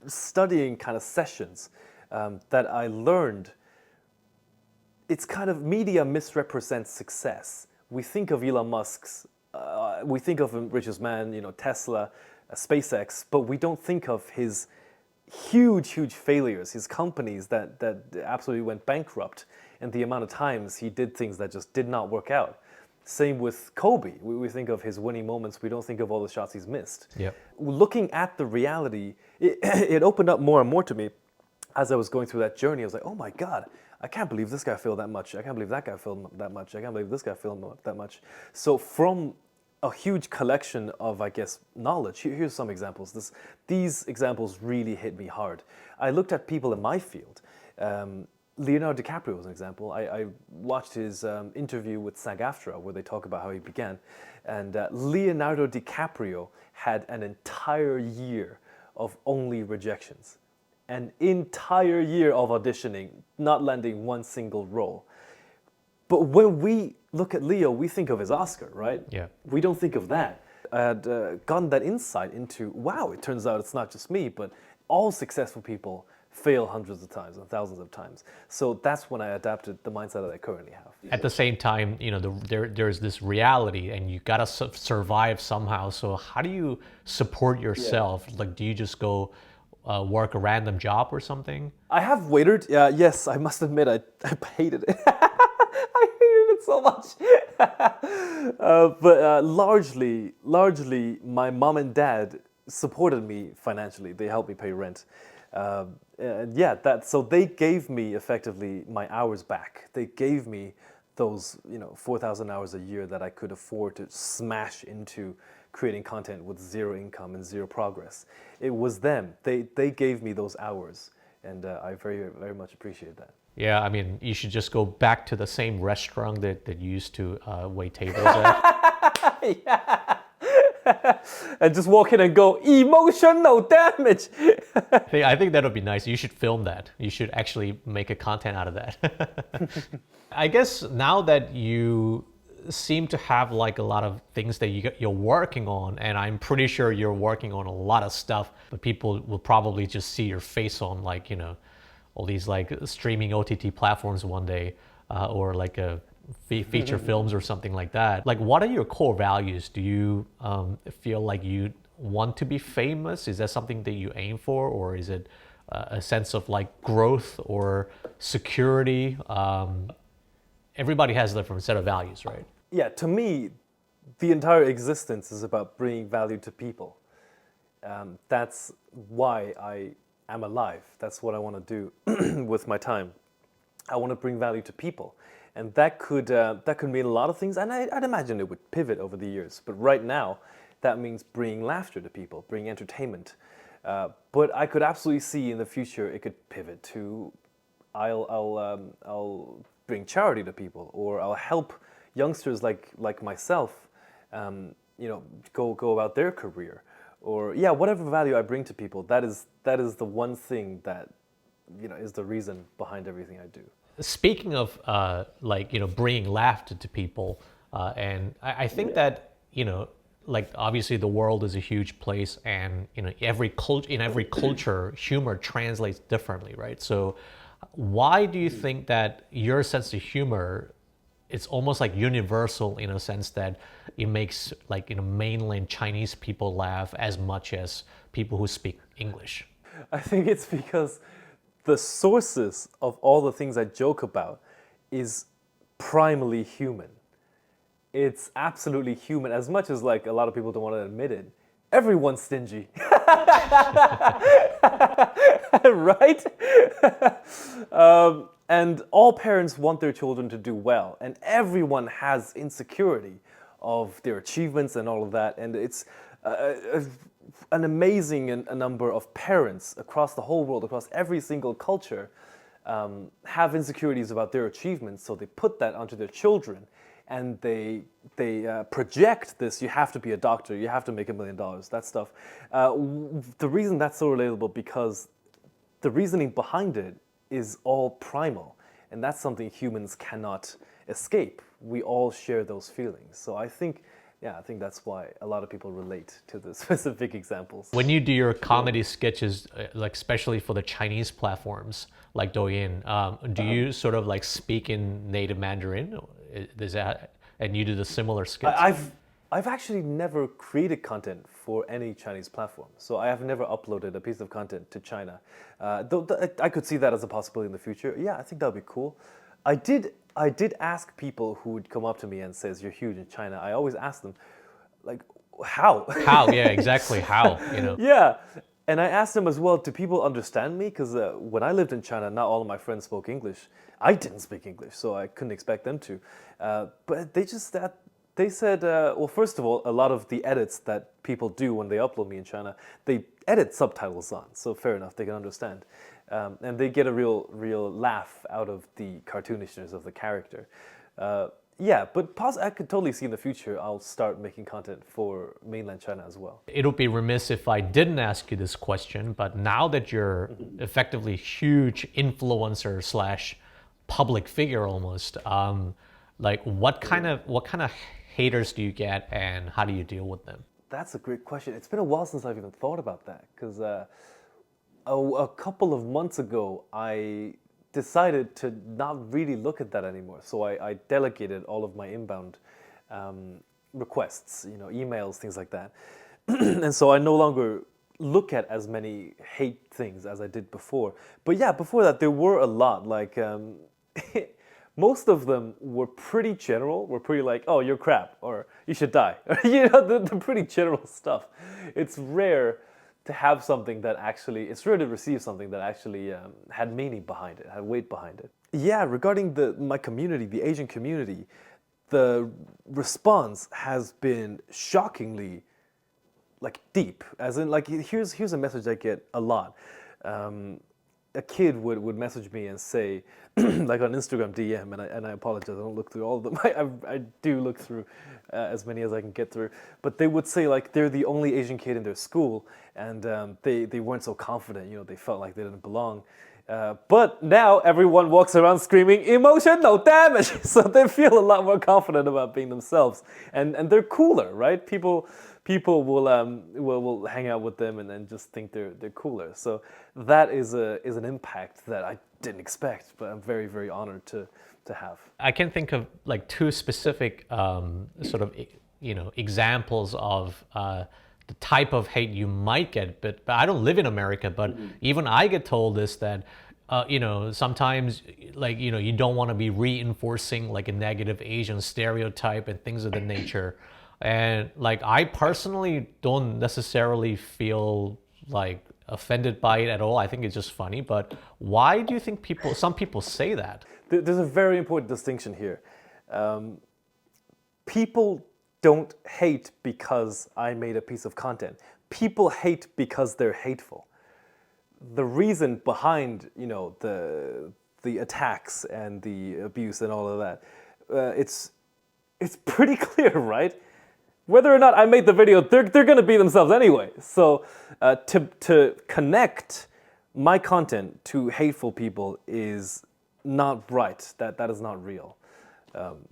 [SPEAKER 2] studying kind of sessions that I learned it's kind of media misrepresents success. We think of Elon Musk's, we think of him richest man, Tesla, SpaceX, but we don't think of his huge failures, his companies that absolutely went bankrupt, and the amount of times he did things that just did not work out. Same with Kobe. We think of his winning moments. We don't think of all the shots he's missed.
[SPEAKER 1] Yep.
[SPEAKER 2] Looking at the reality, it opened up more and more to me as I was going through that journey. I was like, oh my God, I can't believe this guy failed that much. I can't believe that guy failed that much. I can't believe this guy failed that much. So from a huge collection of, I guess, knowledge, here's some examples. These examples really hit me hard. I looked at people in my field. Leonardo DiCaprio was an example. I watched his interview with SAG-AFTRA where they talk about how he began. And Leonardo DiCaprio had an entire year of only rejections. An entire year of auditioning, not landing one single role. But when we look at Leo, we think of his Oscar, right?
[SPEAKER 1] Yeah.
[SPEAKER 2] We don't think of that. I had gotten that insight into, wow, it turns out it's not just me, but all successful people fail hundreds of times and thousands of times. So that's when I adapted the mindset that I currently have.
[SPEAKER 1] At the same time, there's this reality, and you gotta survive somehow. So how do you support yourself? Yeah. Like, do you just go work a random job or something?
[SPEAKER 2] I have waitered. Yes, I must admit, I hated it. I hated it so much. But largely, my mom and dad supported me financially. They helped me pay rent. So they gave me effectively my hours back. They gave me those 4,000 hours a year that I could afford to smash into creating content with zero income and zero progress. It was them. They gave me those hours, and I very, very much appreciate that.
[SPEAKER 1] Yeah, I mean, you should just go back to the same restaurant that you used to wait tables at.
[SPEAKER 2] Yeah. And just walk in and go, emotional damage.
[SPEAKER 1] I think that would be nice. You should film that. You should actually make a content out of that. I guess now that you seem to have like a lot of things that you're working on, and I'm pretty sure you're working on a lot of stuff, but people will probably just see your face on like, all these like streaming OTT platforms one day, or like a feature films or something like that. Like, what are your core values? Do you feel like you want to be famous? Is that something that you aim for, or is it a sense of like growth or security? Everybody has a different set of values, right?
[SPEAKER 2] Yeah, to me, the entire existence is about bringing value to people. That's why I am alive. That's what I want to do with my time. I want to bring value to people. And that could mean a lot of things, and I'd imagine it would pivot over the years. But right now, that means bringing laughter to people, bringing entertainment. But I could absolutely see in the future it could pivot to, I'll bring charity to people, or I'll help youngsters like myself, go about their career, or whatever value I bring to people. That is the one thing that is the reason behind everything I do.
[SPEAKER 1] Speaking of bringing laughter to people, and I think that like obviously the world is a huge place, and in every culture humor translates differently, right? So why do you think that your sense of humor, it's almost like universal in a sense that it makes like mainland Chinese people laugh as much as people who speak English?
[SPEAKER 2] I think it's because the sources of all the things I joke about is primarily human. It's absolutely human, as much as like a lot of people don't want to admit it. Everyone's stingy. Right? And all parents want their children to do well, and everyone has insecurity of their achievements and all of that, and it's an amazing number of parents across the whole world, across every single culture, have insecurities about their achievements, so they put that onto their children, and they project this, you have to be a doctor, you have to make $1 million, that stuff. The reason that's so relatable, because the reasoning behind it is all primal. and that's something humans cannot escape. We all share those feelings. So I think, yeah, I think that's why a lot of people relate to the specific examples.
[SPEAKER 1] When you do your comedy sketches, like especially for the Chinese platforms like Douyin, do you sort of like speak in native Mandarin? Is that, and you do the similar skits?
[SPEAKER 2] I've actually never created content for any Chinese platform, so I have never uploaded a piece of content to China. Though I could see that as a possibility in the future. Yeah, I think that would be cool. I did ask people who would come up to me and says you're huge in China. I always ask them, like, how?
[SPEAKER 1] How? Yeah, exactly. How? You know.
[SPEAKER 2] Yeah, and I asked them as well, do people understand me? Because when I lived in China, not all of my friends spoke English. I didn't speak English, so I couldn't expect them to. But they said, well, first of all, a lot of the edits that people do when they upload me in China, they edit subtitles on, so fair enough, they can understand. And they get a real laugh out of the cartoonishness of the character. Yeah, but I could totally see in the future I'll start making content for mainland China as well.
[SPEAKER 1] It would be remiss if I didn't ask you this question, but now that you're effectively huge influencer slash public figure almost, like what kind of haters do you get and how do you deal with them?
[SPEAKER 2] That's a great question. It's been a while since I've even thought about that because a couple of months ago I decided to not really look at that anymore. So I delegated all of my inbound requests, emails, things like that. And so I no longer look at as many hate things as I did before. But yeah, before that there were a lot. Like most of them were pretty general. Were pretty like, oh, you're crap, or you should die, or the pretty general stuff. It's rare to have something that actually, it's rare to receive something that actually had meaning behind it, had weight behind it. Yeah, regarding my community, the Asian community, the response has been shockingly like deep. As in, like, here's a message I get a lot. A kid would message me and say, like on Instagram DM, and I apologize, I don't look through all of them. I do look through as many as I can get through. But they would say like they're the only Asian kid in their school, and they weren't so confident. They felt like they didn't belong. But now everyone walks around screaming emotional damage, so they feel a lot more confident about being themselves, and they're cooler, right? People will hang out with them and then just think they're cooler. So that is an impact that I didn't expect, but I'm very, very honored to have.
[SPEAKER 1] I can think of like two specific sort of examples of the type of hate you might get, but I don't live in America, but even I get told this, that sometimes like you don't want to be reinforcing like a negative Asian stereotype and things of the nature. And like I personally don't necessarily feel like offended by it at all. I think it's just funny. But why do you think some people say that?
[SPEAKER 2] There's a very important distinction here. People don't hate because I made a piece of content. People hate because they're hateful. The reason behind the attacks and the abuse and all of that, it's pretty clear, right? Whether or not I made the video, they're going to be themselves anyway. So to connect my content to hateful people is not right. That is not real.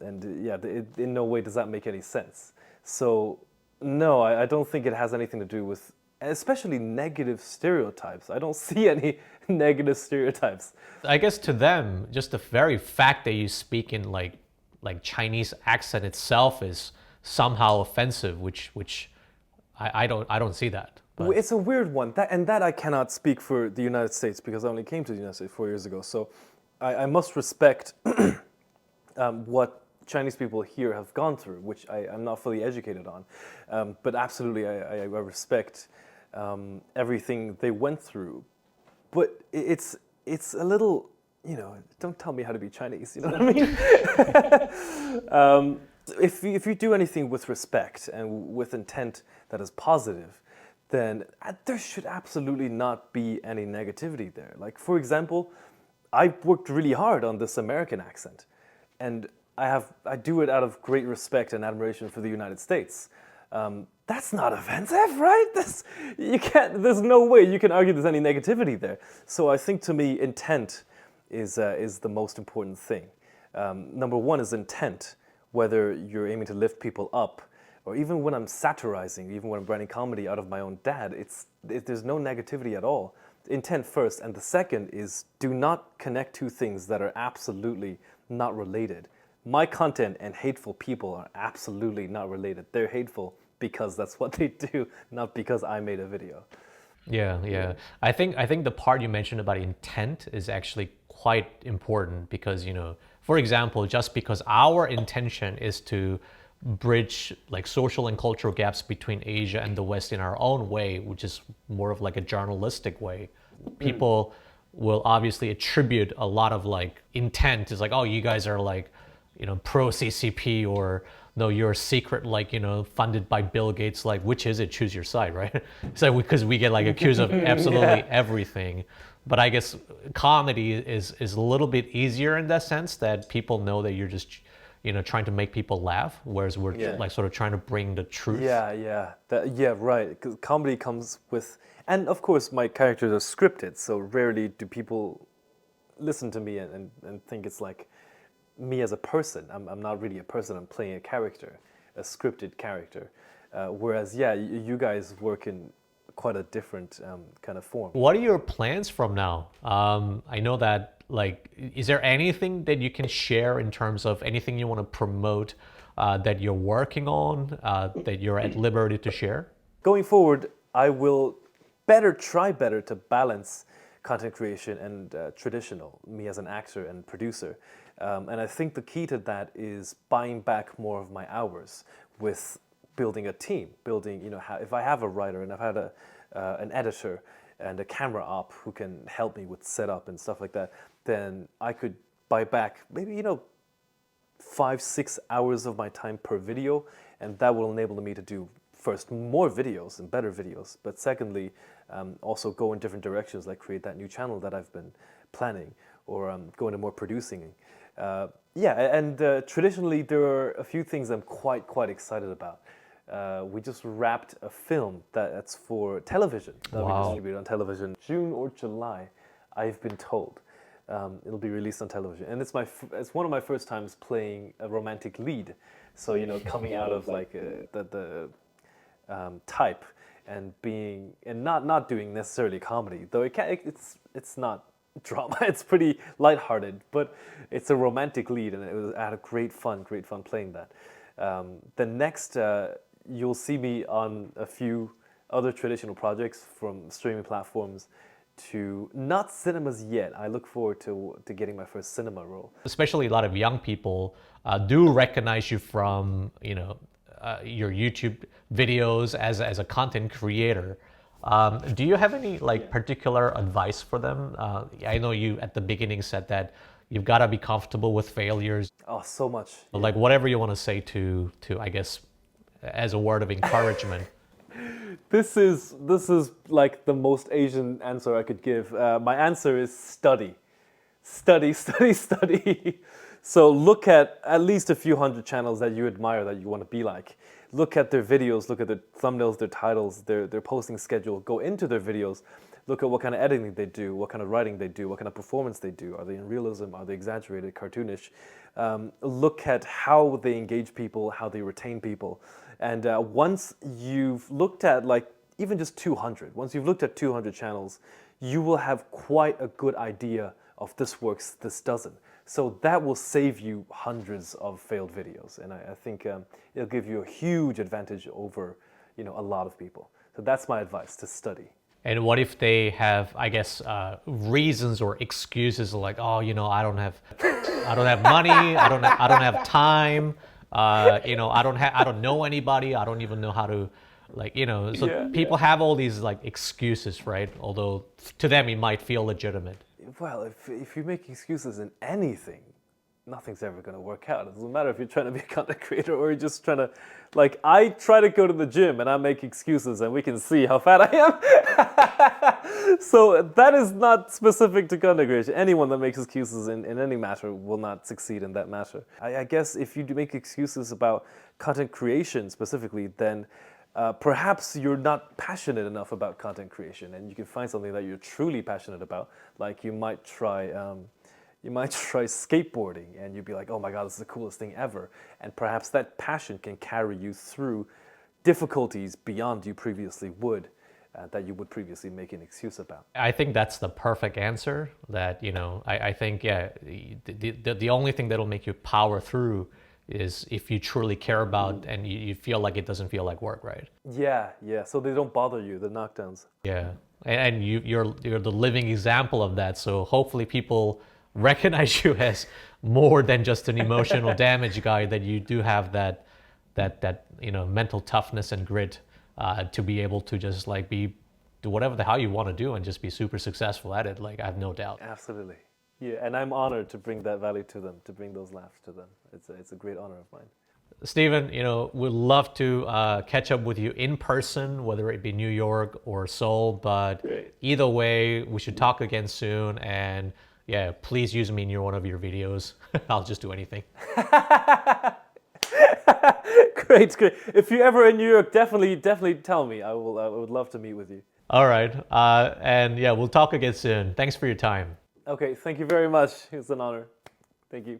[SPEAKER 2] In no way does that make any sense. So no, I don't think it has anything to do with, especially negative stereotypes. I don't see any negative stereotypes.
[SPEAKER 1] I guess to them, just the very fact that you speak in like Chinese accent itself is somehow offensive, which I don't see that. But
[SPEAKER 2] it's a weird one. That I cannot speak for the United States because I only came to the United States 4 years ago. So I must respect what Chinese people here have gone through, which I'm not fully educated on. But absolutely, I respect everything they went through. But it's a little, don't tell me how to be Chinese, you know what I mean? If you do anything with respect and with intent that is positive, then there should absolutely not be any negativity there. Like, for example, I worked really hard on this American accent, and I do it out of great respect and admiration for the United States. That's not offensive, right? There's no way you can argue there's any negativity there. So I think, to me, intent is the most important thing. Number one is intent, whether you're aiming to lift people up, or even when I'm satirizing, even when I'm writing comedy out of my own dad, there's no negativity at all. Intent first, and the second is do not connect two things that are absolutely not related. My content and hateful people are absolutely not related. They're hateful because that's what they do, not because I made a video.
[SPEAKER 1] Yeah, yeah. I think the part you mentioned about intent is actually quite important because, for example, just because our intention is to bridge like social and cultural gaps between Asia and the West in our own way, which is more of like a journalistic way, people will obviously attribute a lot of like intent. It's like, oh, you guys are like, pro CCP, or no, you're a secret, like, funded by Bill Gates. Like, which is it? Choose your side, right? So because we get like accused of absolutely everything. But I guess comedy is a little bit easier in that sense, that people know that you're just trying to make people laugh, whereas we're like sort of trying to bring the truth.
[SPEAKER 2] Yeah, right. 'Cause comedy comes with, and of course my characters are scripted, so rarely do people listen to me and think it's like me as a person. I'm not really a person. I'm playing a character, a scripted character. Whereas, you guys work in quite a different kind of form.
[SPEAKER 1] What are your plans from now? I know that, like, is there anything that you can share in terms of anything you want to promote that you're working on, that you're at liberty to share?
[SPEAKER 2] Going forward, I will try better to balance content creation and traditional, me as an actor and producer. And I think the key to that is buying back more of my hours with building a team, if I have a writer and I've had an editor and a camera op who can help me with setup and stuff like that, then I could buy back maybe, 5-6 hours of my time per video, and that will enable me to do first more videos and better videos, but secondly also go in different directions, like create that new channel that I've been planning, or go into more producing. Traditionally there are a few things I'm quite excited about. We just wrapped a film that's for television. That'll be distributed on television June or July, I've been told. It'll be released on television, and it's one of my first times playing a romantic lead. So coming out of like the type and not doing necessarily comedy, though it's not drama. It's pretty lighthearted, but it's a romantic lead, and I had a great fun playing that. The next, you'll see me on a few other traditional projects, from streaming platforms to not cinemas yet. I look forward to getting my first cinema role.
[SPEAKER 1] Especially a lot of young people do recognize you from your YouTube videos as a content creator. Do you have any particular advice for them? I know you at the beginning said that you've got to be comfortable with failures.
[SPEAKER 2] Oh, so much.
[SPEAKER 1] Like whatever you want to say to I guess as a word of encouragement.
[SPEAKER 2] This is like the most Asian answer I could give. My answer is study. Study. So look at least a few hundred channels that you admire, that you want to be like. Look at their videos, look at their thumbnails, their titles, their posting schedule. Go into their videos. Look at what kind of editing they do, what kind of writing they do, what kind of performance they do. Are they in realism? Are they exaggerated, cartoonish? Look at how they engage people, how they retain people. And once you've looked at even just 200, once you've looked at 200 channels, you will have quite a good idea of this works, this doesn't. So that will save you hundreds of failed videos. And I think it'll give you a huge advantage over a lot of people. So that's my advice, to study.
[SPEAKER 1] And what if they have, I guess, reasons or excuses like, oh, I don't have money, I don't have time, I don't know anybody, I don't even know how to, people have all these excuses, right? Although to them it might feel legitimate.
[SPEAKER 2] Well, if you make excuses in anything, nothing's ever going to work out. It doesn't matter if you're trying to be a content creator or you're just trying to, I try to go to the gym and I make excuses and we can see how fat I am. So that is not specific to content creation. Anyone that makes excuses in any matter will not succeed in that matter. I guess if you do make excuses about content creation specifically, then perhaps you're not passionate enough about content creation, and you can find something that you're truly passionate about. Like you might try You might try skateboarding and you'd be like, oh my God, this is the coolest thing ever. And perhaps that passion can carry you through difficulties beyond you previously would, that you would previously make an excuse about.
[SPEAKER 1] I think that's the perfect answer. That, I think, yeah, the only thing that'll make you power through is if you truly care about and you feel like it doesn't feel like work, right?
[SPEAKER 2] Yeah, yeah. So they don't bother you, the knockdowns.
[SPEAKER 1] Yeah, and you're the living example of that. So hopefully people recognize you as more than just an emotional damage guy. That you do have that mental toughness and grit to be able to just like do whatever the hell you want to do and just be super successful at it. Like, I have no doubt.
[SPEAKER 2] Absolutely. Yeah, and I'm honored to bring that value to them, to bring those laughs to them. It's a great honor of mine.
[SPEAKER 1] Stephen, we'd love to catch up with you in person, whether it be New York or Seoul. But
[SPEAKER 2] Great.
[SPEAKER 1] either way, we should talk again soon. And yeah, please use me in one of your videos. I'll just do anything.
[SPEAKER 2] Great, great. If you're ever in New York, definitely tell me. I would love to meet with you.
[SPEAKER 1] All right. And yeah, we'll talk again soon. Thanks for your time.
[SPEAKER 2] Okay, thank you very much. It's an honor. Thank you.